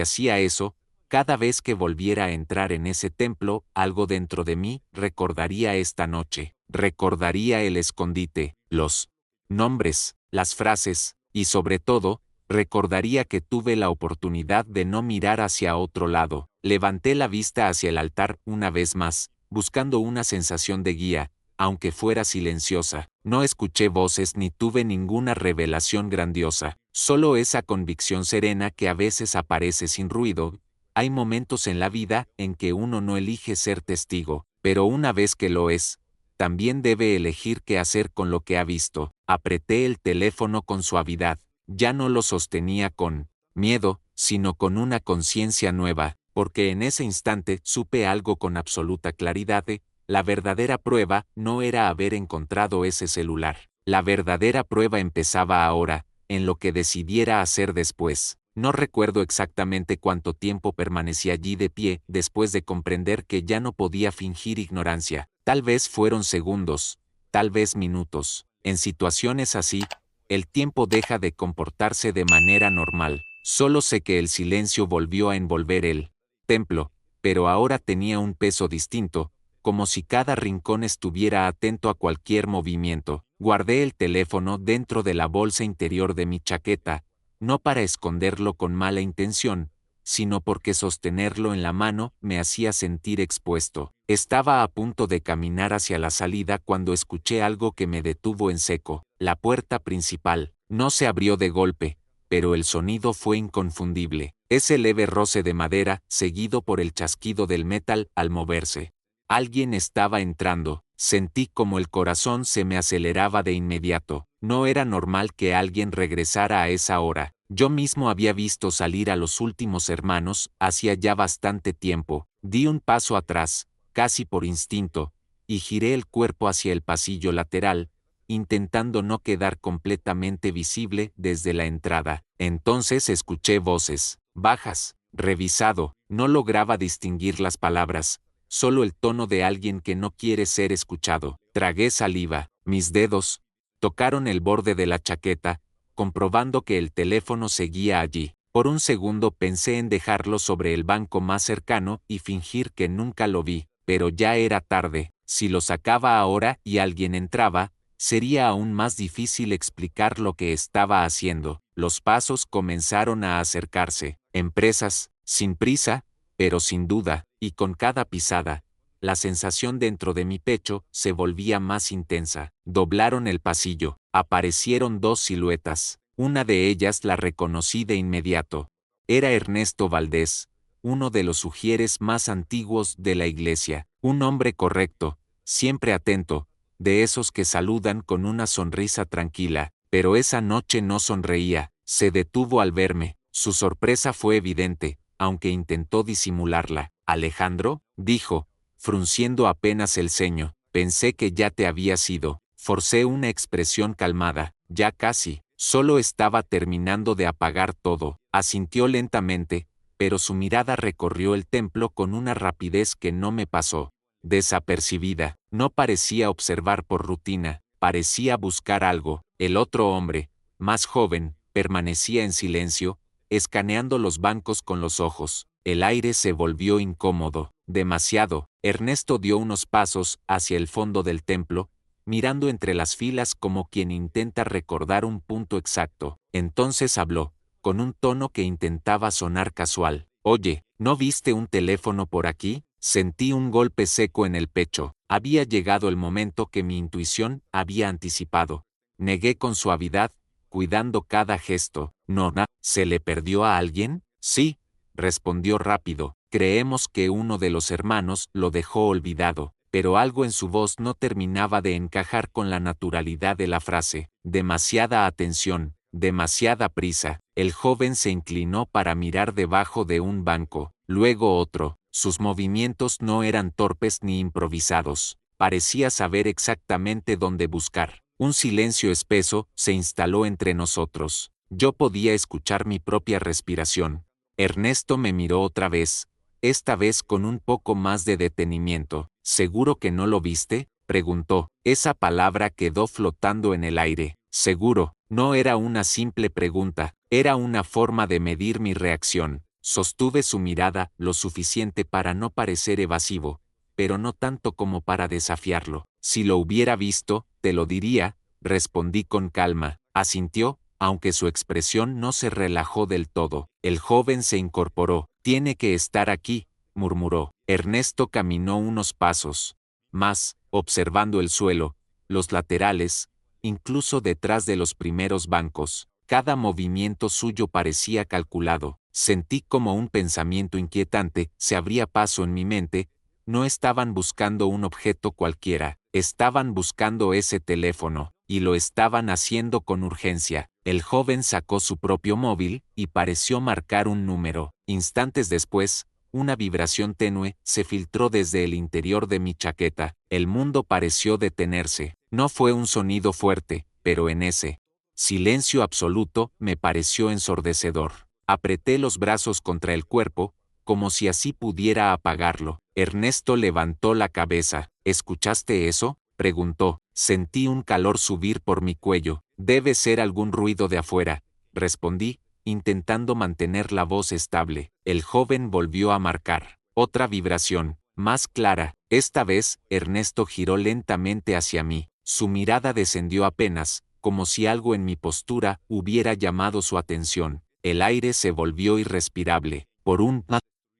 hacía eso, cada vez que volviera a entrar en ese templo, algo dentro de mí recordaría esta noche, recordaría el escondite, los nombres, las frases, y sobre todo, recordaría que tuve la oportunidad de no mirar hacia otro lado. Levanté la vista hacia el altar una vez más, buscando una sensación de guía, aunque fuera silenciosa. No escuché voces ni tuve ninguna revelación grandiosa, solo esa convicción serena que a veces aparece sin ruido. Hay momentos en la vida en que uno no elige ser testigo, pero una vez que lo es, también debe elegir qué hacer con lo que ha visto. Apreté el teléfono con suavidad. Ya no lo sostenía con miedo, sino con una conciencia nueva, porque en ese instante supe algo con absoluta claridad. La verdadera prueba no era haber encontrado ese celular. La verdadera prueba empezaba ahora, en lo que decidiera hacer después. No recuerdo exactamente cuánto tiempo permanecí allí de pie después de comprender que ya no podía fingir ignorancia. Tal vez fueron segundos, tal vez minutos. En situaciones así, el tiempo deja de comportarse de manera normal. Solo sé que el silencio volvió a envolver el templo, pero ahora tenía un peso distinto, como si cada rincón estuviera atento a cualquier movimiento. Guardé el teléfono dentro de la bolsa interior de mi chaqueta, no para esconderlo con mala intención, sino porque sostenerlo en la mano me hacía sentir expuesto. Estaba a punto de caminar hacia la salida cuando escuché algo que me detuvo en seco. La puerta principal no se abrió de golpe, pero el sonido fue inconfundible. Ese leve roce de madera, seguido por el chasquido del metal al moverse. Alguien estaba entrando. Sentí como el corazón se me aceleraba de inmediato. No era normal que alguien regresara a esa hora. Yo mismo había visto salir a los últimos hermanos hacía ya bastante tiempo. Di un paso atrás, casi por instinto, y giré el cuerpo hacia el pasillo lateral, intentando no quedar completamente visible desde la entrada. Entonces escuché voces, bajas, revisado, no lograba distinguir las palabras, solo el tono de alguien que no quiere ser escuchado. Tragué saliva, mis dedos tocaron el borde de la chaqueta, comprobando que el teléfono seguía allí. Por un segundo pensé en dejarlo sobre el banco más cercano y fingir que nunca lo vi, pero ya era tarde. Si lo sacaba ahora y alguien entraba, sería aún más difícil explicar lo que estaba haciendo. Los pasos comenzaron a acercarse, empresas, sin prisa, pero sin duda, y con cada pisada, la sensación dentro de mi pecho se volvía más intensa. Doblaron el pasillo, aparecieron dos siluetas. Una de ellas la reconocí de inmediato. Era Ernesto Valdés, uno de los sugieres más antiguos de la iglesia, un hombre correcto, siempre atento, de esos que saludan con una sonrisa tranquila, pero esa noche no sonreía. Se detuvo al verme. Su sorpresa fue evidente, aunque intentó disimularla. «Alejandro», dijo, frunciendo apenas el ceño, «pensé que ya te habías ido». Forcé una expresión calmada, «Ya casi, solo estaba terminando de apagar todo». Asintió lentamente, pero su mirada recorrió el templo con una rapidez que no me pasó desapercibida. No parecía observar por rutina, parecía buscar algo. El otro hombre, más joven, permanecía en silencio, escaneando los bancos con los ojos. El aire se volvió incómodo, demasiado. Ernesto dio unos pasos hacia el fondo del templo, mirando entre las filas como quien intenta recordar un punto exacto. Entonces habló, con un tono que intentaba sonar casual. «Oye, ¿no viste un teléfono por aquí?» Sentí un golpe seco en el pecho. Había llegado el momento que mi intuición había anticipado. Negué con suavidad, cuidando cada gesto. «¿Nona, se le perdió a alguien?» «Sí», respondió rápido. «Creemos que uno de los hermanos lo dejó olvidado», pero algo en su voz no terminaba de encajar con la naturalidad de la frase. Demasiada atención, demasiada prisa. El joven se inclinó para mirar debajo de un banco, luego otro. Sus movimientos no eran torpes ni improvisados. Parecía saber exactamente dónde buscar. Un silencio espeso se instaló entre nosotros. Yo podía escuchar mi propia respiración. Ernesto me miró otra vez, esta vez con un poco más de detenimiento. «¿Seguro que no lo viste?», preguntó. Esa palabra quedó flotando en el aire. Seguro, no era una simple pregunta, era una forma de medir mi reacción. Sostuve su mirada lo suficiente para no parecer evasivo, pero no tanto como para desafiarlo. «Si lo hubiera visto, te lo diría», respondí con calma. Asintió, aunque su expresión no se relajó del todo. El joven se incorporó. «Tiene que estar aquí», murmuró. Ernesto caminó unos pasos más, observando el suelo, los laterales, incluso detrás de los primeros bancos. Cada movimiento suyo parecía calculado. Sentí como un pensamiento inquietante se abría paso en mi mente. No estaban buscando un objeto cualquiera, estaban buscando ese teléfono, y lo estaban haciendo con urgencia. El joven sacó su propio móvil y pareció marcar un número. Instantes después, una vibración tenue se filtró desde el interior de mi chaqueta. El mundo pareció detenerse. No fue un sonido fuerte, pero en ese silencio absoluto me pareció ensordecedor. Apreté los brazos contra el cuerpo, como si así pudiera apagarlo. Ernesto levantó la cabeza. «¿Escuchaste eso?», preguntó. Sentí un calor subir por mi cuello. «Debe ser algún ruido de afuera», respondí, intentando mantener la voz estable. El joven volvió a marcar. Otra vibración, más clara. Esta vez, Ernesto giró lentamente hacia mí. Su mirada descendió apenas, como si algo en mi postura hubiera llamado su atención. El aire se volvió irrespirable. Por un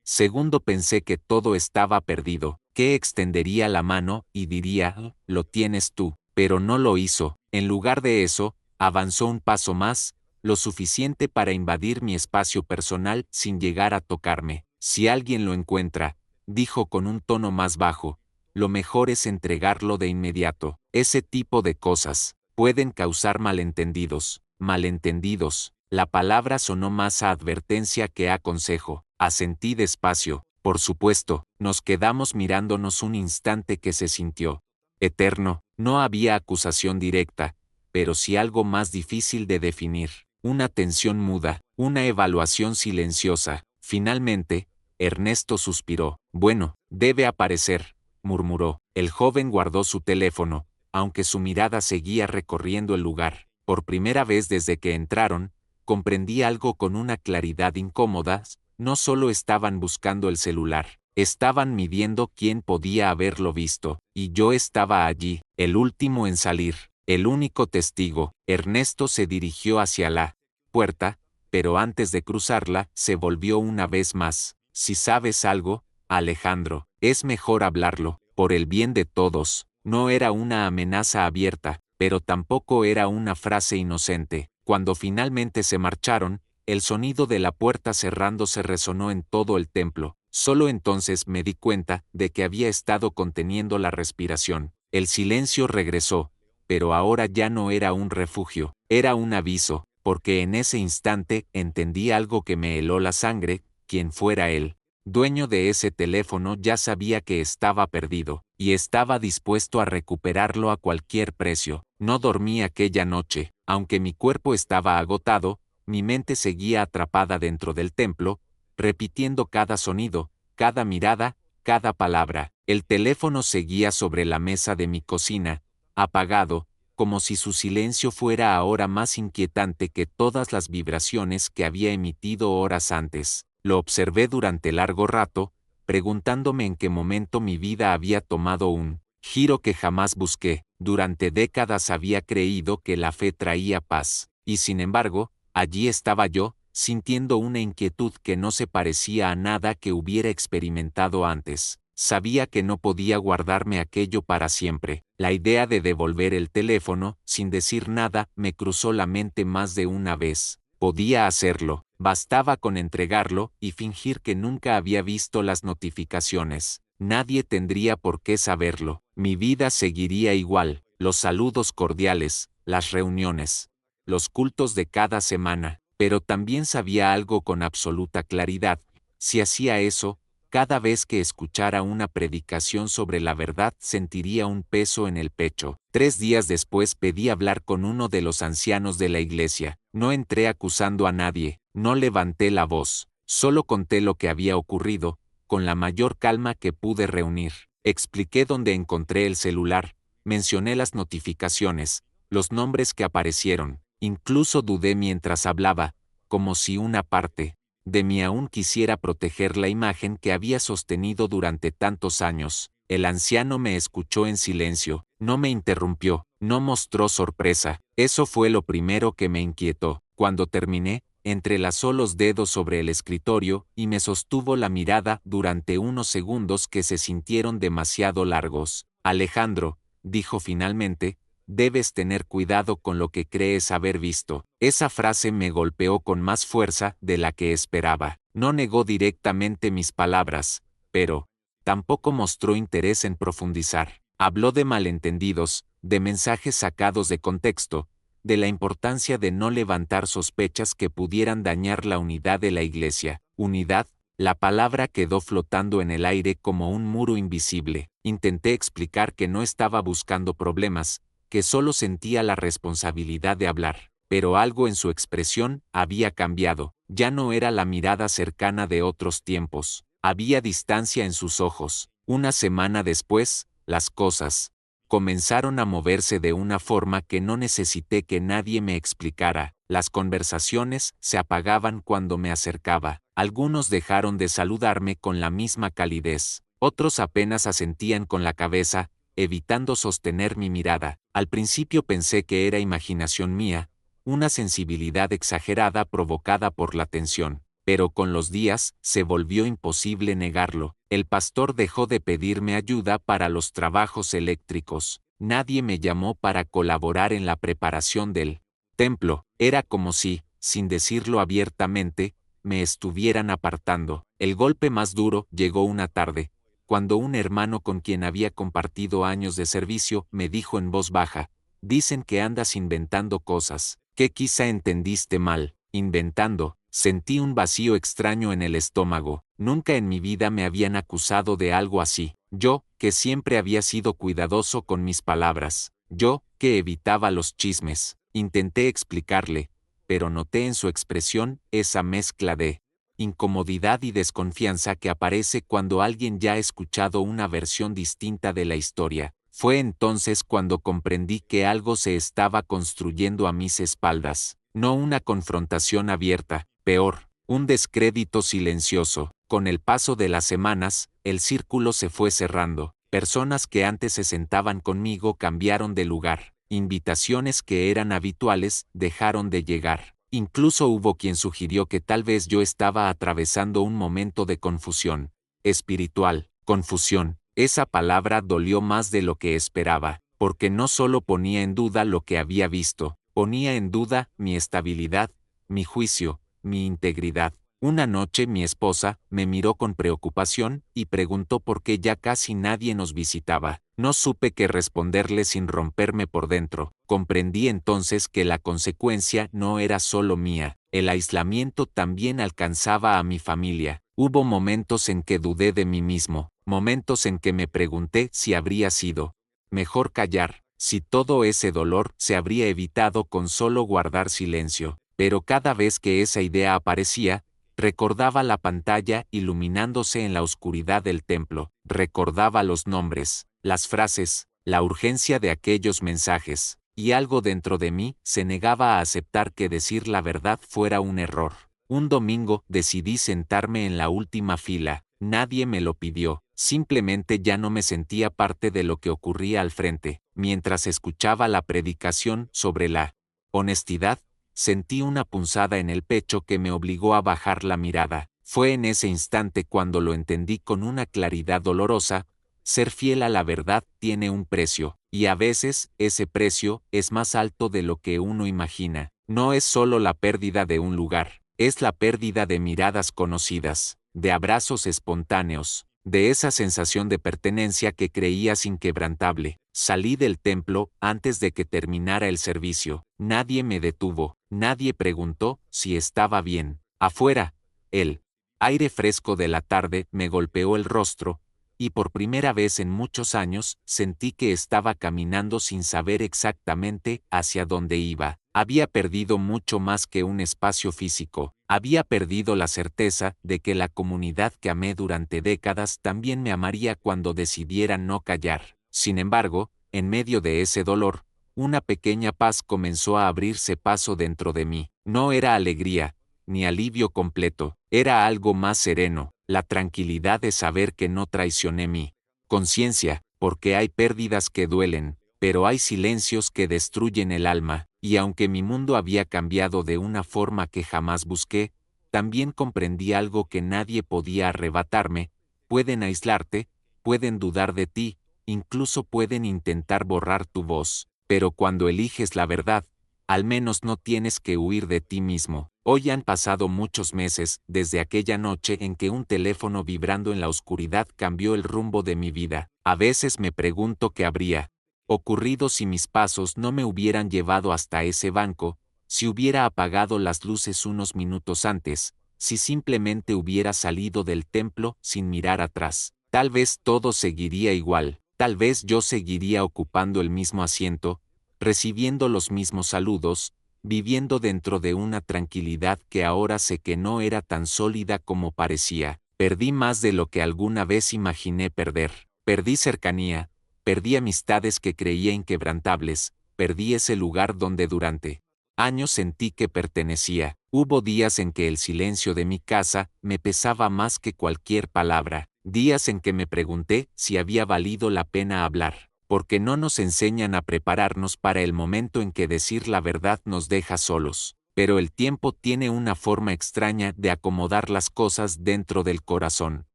segundo pensé que todo estaba perdido, que extendería la mano y diría, lo tienes tú, pero no lo hizo. En lugar de eso, avanzó un paso más, lo suficiente para invadir mi espacio personal sin llegar a tocarme. Si alguien lo encuentra, dijo con un tono más bajo, lo mejor es entregarlo de inmediato. Ese tipo de cosas pueden causar malentendidos. Malentendidos. La palabra sonó más a advertencia que a consejo. Asentí despacio. Por supuesto, nos quedamos mirándonos un instante que se sintió eterno. No había acusación directa, pero sí algo más difícil de definir. Una tensión muda, una evaluación silenciosa. Finalmente, Ernesto suspiró. Bueno, debe aparecer, murmuró. El joven guardó su teléfono, aunque su mirada seguía recorriendo el lugar. Por primera vez desde que entraron, comprendí algo con una claridad incómoda. No solo estaban buscando el celular, estaban midiendo quién podía haberlo visto, y yo estaba allí, el último en salir, el único testigo. Ernesto se dirigió hacia la puerta, pero antes de cruzarla, se volvió una vez más. Si sabes algo, Alejandro, es mejor hablarlo, por el bien de todos. No era una amenaza abierta, pero tampoco era una frase inocente. Cuando finalmente se marcharon, el sonido de la puerta cerrándose resonó en todo el templo. Solo entonces me di cuenta de que había estado conteniendo la respiración. El silencio regresó, pero ahora ya no era un refugio, era un aviso, porque en ese instante entendí algo que me heló la sangre. Quien fuera él, dueño de ese teléfono, ya sabía que estaba perdido, y estaba dispuesto a recuperarlo a cualquier precio. No dormí aquella noche, aunque mi cuerpo estaba agotado. Mi mente seguía atrapada dentro del templo, repitiendo cada sonido, cada mirada, cada palabra. El teléfono seguía sobre la mesa de mi cocina, apagado, como si su silencio fuera ahora más inquietante que todas las vibraciones que había emitido horas antes. Lo observé durante largo rato, preguntándome en qué momento mi vida había tomado un giro que jamás busqué. Durante décadas había creído que la fe traía paz, y sin embargo, allí estaba yo, sintiendo una inquietud que no se parecía a nada que hubiera experimentado antes. Sabía que no podía guardarme aquello para siempre. La idea de devolver el teléfono, sin decir nada, me cruzó la mente más de una vez. Podía hacerlo, bastaba con entregarlo y fingir que nunca había visto las notificaciones. Nadie tendría por qué saberlo. Mi vida seguiría igual, los saludos cordiales, las reuniones, los cultos de cada semana, pero también sabía algo con absoluta claridad. Si hacía eso, cada vez que escuchara una predicación sobre la verdad sentiría un peso en el pecho. 3 días después pedí hablar con uno de los ancianos de la iglesia. No entré acusando a nadie, no levanté la voz, solo conté lo que había ocurrido, con la mayor calma que pude reunir. Expliqué dónde encontré el celular, mencioné las notificaciones, los nombres que aparecieron. Incluso dudé mientras hablaba, como si una parte de mí aún quisiera proteger la imagen que había sostenido durante tantos años. El anciano me escuchó en silencio, no me interrumpió, no mostró sorpresa. Eso fue lo primero que me inquietó. Cuando terminé, entrelazó los dedos sobre el escritorio y me sostuvo la mirada durante unos segundos que se sintieron demasiado largos. Alejandro, dijo finalmente, debes tener cuidado con lo que crees haber visto. Esa frase me golpeó con más fuerza de la que esperaba. No negó directamente mis palabras, pero tampoco mostró interés en profundizar. Habló de malentendidos, de mensajes sacados de contexto, de la importancia de no levantar sospechas que pudieran dañar la unidad de la iglesia. Unidad, la palabra quedó flotando en el aire como un muro invisible. Intenté explicar que no estaba buscando problemas, que solo sentía la responsabilidad de hablar, pero algo en su expresión había cambiado. Ya no era la mirada cercana de otros tiempos, había distancia en sus ojos. Una semana después, las cosas comenzaron a moverse de una forma que no necesité que nadie me explicara. Las conversaciones se apagaban cuando me acercaba. Algunos dejaron de saludarme con la misma calidez, otros apenas asentían con la cabeza, evitando sostener mi mirada. Al principio pensé que era imaginación mía, una sensibilidad exagerada provocada por la tensión. pero con los días se volvió imposible negarlo. El pastor dejó de pedirme ayuda para los trabajos eléctricos. Nadie me llamó para colaborar en la preparación del templo. Era como si, sin decirlo abiertamente, me estuvieran apartando. El golpe más duro llegó una tarde, cuando un hermano con quien había compartido años de servicio me dijo en voz baja: dicen que andas inventando cosas, que quizá entendiste mal. Inventando. Sentí un vacío extraño en el estómago. Nunca en mi vida me habían acusado de algo así. Yo, que siempre había sido cuidadoso con mis palabras. Yo, que evitaba los chismes. Intenté explicarle, pero noté en su expresión esa mezcla de incomodidad y desconfianza que aparece cuando alguien ya ha escuchado una versión distinta de la historia. Fue entonces cuando comprendí que algo se estaba construyendo a mis espaldas. No una confrontación abierta, peor, un descrédito silencioso. Con el paso de las semanas, el círculo se fue cerrando. Personas que antes se sentaban conmigo cambiaron de lugar. Invitaciones que eran habituales dejaron de llegar. Incluso hubo quien sugirió que tal vez yo estaba atravesando un momento de confusión espiritual. Confusión. Esa palabra dolió más de lo que esperaba, porque no solo ponía en duda lo que había visto, ponía en duda mi estabilidad, mi juicio, mi integridad. Una noche mi esposa me miró con preocupación y preguntó por qué ya casi nadie nos visitaba. No supe qué responderle sin romperme por dentro. Comprendí entonces que la consecuencia no era solo mía. El aislamiento también alcanzaba a mi familia. Hubo momentos en que dudé de mí mismo, momentos en que me pregunté si habría sido mejor callar, si todo ese dolor se habría evitado con solo guardar silencio. Pero cada vez que esa idea aparecía, recordaba la pantalla iluminándose en la oscuridad del templo, recordaba los nombres, las frases, la urgencia de aquellos mensajes, y algo dentro de mí se negaba a aceptar que decir la verdad fuera un error. Un domingo decidí sentarme en la última fila. Nadie me lo pidió, simplemente ya no me sentía parte de lo que ocurría al frente. Mientras escuchaba la predicación sobre la honestidad, sentí una punzada en el pecho que me obligó a bajar la mirada. Fue en ese instante cuando lo entendí con una claridad dolorosa: ser fiel a la verdad tiene un precio, y a veces ese precio es más alto de lo que uno imagina. No es solo la pérdida de un lugar, es la pérdida de miradas conocidas, de abrazos espontáneos, de esa sensación de pertenencia que creías inquebrantable. Salí del templo antes de que terminara el servicio. Nadie me detuvo, nadie preguntó si estaba bien. Afuera, el aire fresco de la tarde me golpeó el rostro, y por primera vez en muchos años sentí que estaba caminando sin saber exactamente hacia dónde iba. Había perdido mucho más que un espacio físico. Había perdido la certeza de que la comunidad que amé durante décadas también me amaría cuando decidiera no callar. Sin embargo, en medio de ese dolor, una pequeña paz comenzó a abrirse paso dentro de mí. No era alegría, ni alivio completo, era algo más sereno, la tranquilidad de saber que no traicioné mi conciencia, porque hay pérdidas que duelen, pero hay silencios que destruyen el alma, y aunque mi mundo había cambiado de una forma que jamás busqué, también comprendí algo que nadie podía arrebatarme: pueden aislarte, pueden dudar de ti, incluso pueden intentar borrar tu voz, pero cuando eliges la verdad, al menos no tienes que huir de ti mismo. Hoy han pasado muchos meses desde aquella noche en que un teléfono vibrando en la oscuridad cambió el rumbo de mi vida. A veces me pregunto qué habría ocurrido si mis pasos no me hubieran llevado hasta ese banco, si hubiera apagado las luces unos minutos antes, si simplemente hubiera salido del templo sin mirar atrás. Tal vez todo seguiría igual, tal vez yo seguiría ocupando el mismo asiento, recibiendo los mismos saludos, viviendo dentro de una tranquilidad que ahora sé que no era tan sólida como parecía. Perdí más de lo que alguna vez imaginé perder. Perdí cercanía, perdí amistades que creía inquebrantables, perdí ese lugar donde durante años sentí que pertenecía. Hubo días en que el silencio de mi casa me pesaba más que cualquier palabra, días en que me pregunté si había valido la pena hablar, porque no nos enseñan a prepararnos para el momento en que decir la verdad nos deja solos. Pero el tiempo tiene una forma extraña de acomodar las cosas dentro del corazón.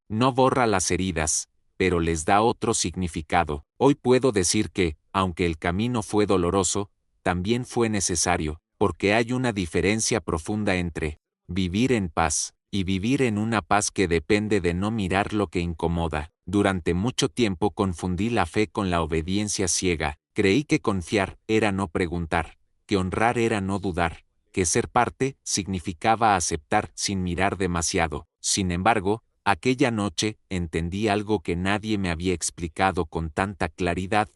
No borra las heridas, pero les da otro significado. Hoy puedo decir que, aunque el camino fue doloroso, también fue necesario, porque hay una diferencia profunda entre vivir en paz y vivir en una paz que depende de no mirar lo que incomoda. Durante mucho tiempo confundí la fe con la obediencia ciega. Creí que confiar era no preguntar, que honrar era no dudar, que ser parte significaba aceptar sin mirar demasiado. Sin embargo, aquella noche entendí algo que nadie me había explicado con tanta claridad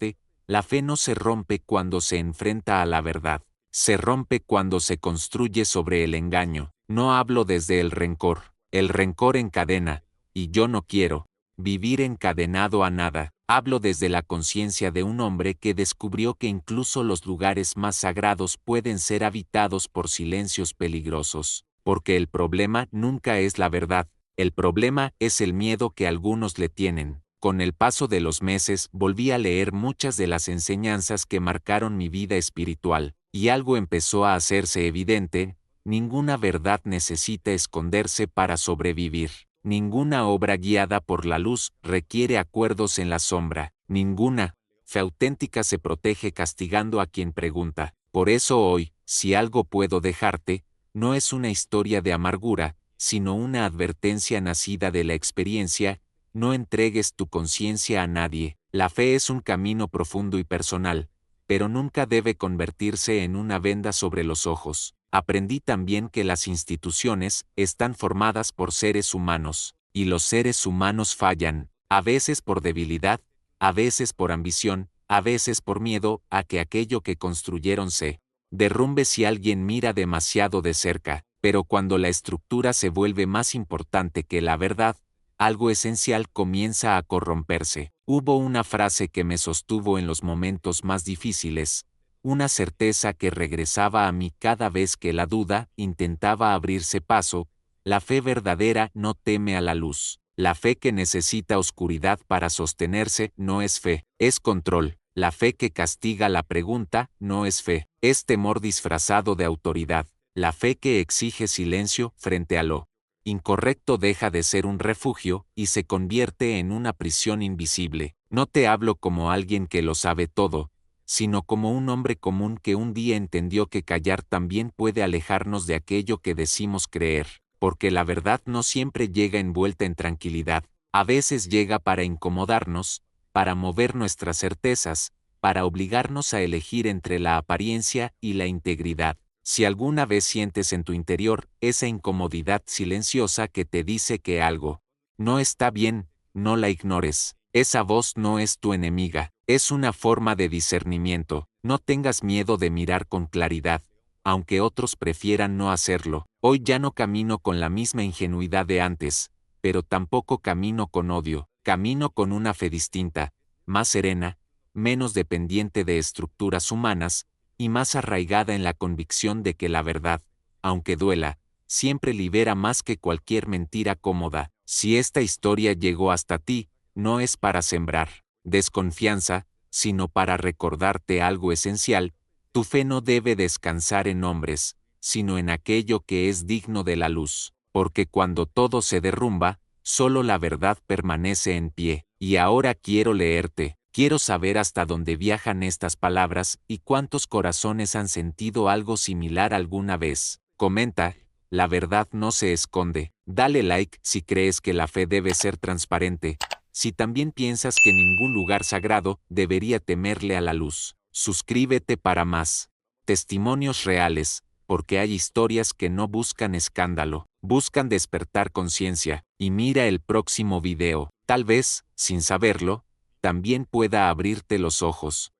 la fe no se rompe cuando se enfrenta a la verdad, se rompe cuando se construye sobre el engaño. No hablo desde el rencor encadena, y yo no quiero vivir encadenado a nada. Hablo desde la conciencia de un hombre que descubrió que incluso los lugares más sagrados pueden ser habitados por silencios peligrosos, porque el problema nunca es la verdad, el problema es el miedo que algunos le tienen. Con el paso de los meses volví a leer muchas de las enseñanzas que marcaron mi vida espiritual, y algo empezó a hacerse evidente: ninguna verdad necesita esconderse para sobrevivir. Ninguna obra guiada por la luz requiere acuerdos en la sombra. Ninguna fe auténtica se protege castigando a quien pregunta. Por eso hoy, si algo puedo dejarte, no es una historia de amargura, sino una advertencia nacida de la experiencia: no entregues tu conciencia a nadie. La fe es un camino profundo y personal, pero nunca debe convertirse en una venda sobre los ojos. Aprendí también que las instituciones están formadas por seres humanos, y los seres humanos fallan, a veces por debilidad, a veces por ambición, a veces por miedo a que aquello que construyeron se derrumbe si alguien mira demasiado de cerca. Pero cuando la estructura se vuelve más importante que la verdad, algo esencial comienza a corromperse. Hubo una frase que me sostuvo en los momentos más difíciles, una certeza que regresaba a mí cada vez que la duda intentaba abrirse paso: la fe verdadera no teme a la luz. La fe que necesita oscuridad para sostenerse no es fe, es control. La fe que castiga la pregunta no es fe, es temor disfrazado de autoridad. La fe que exige silencio frente a lo incorrecto deja de ser un refugio y se convierte en una prisión invisible. No te hablo como alguien que lo sabe todo, sino como un hombre común que un día entendió que callar también puede alejarnos de aquello que decimos creer, porque la verdad no siempre llega envuelta en tranquilidad. A veces llega para incomodarnos, para mover nuestras certezas, para obligarnos a elegir entre la apariencia y la integridad. Si alguna vez sientes en tu interior esa incomodidad silenciosa que te dice que algo no está bien, no la ignores. Esa voz no es tu enemiga, es una forma de discernimiento. No tengas miedo de mirar con claridad, aunque otros prefieran no hacerlo. Hoy ya no camino con la misma ingenuidad de antes, pero tampoco camino con odio. Camino con una fe distinta, más serena, menos dependiente de estructuras humanas, y más arraigada en la convicción de que la verdad, aunque duela, siempre libera más que cualquier mentira cómoda. Si esta historia llegó hasta ti, no es para sembrar desconfianza, sino para recordarte algo esencial: tu fe no debe descansar en hombres, sino en aquello que es digno de la luz, porque cuando todo se derrumba, solo la verdad permanece en pie. Y ahora quiero leerte. Quiero saber hasta dónde viajan estas palabras y cuántos corazones han sentido algo similar alguna vez. Comenta: la verdad no se esconde. Dale like si crees que la fe debe ser transparente. Si también piensas que ningún lugar sagrado debería temerle a la luz. Suscríbete para más testimonios reales, porque hay historias que no buscan escándalo, buscan despertar conciencia. Y mira el próximo video. Tal vez, sin saberlo, también pueda abrirte los ojos.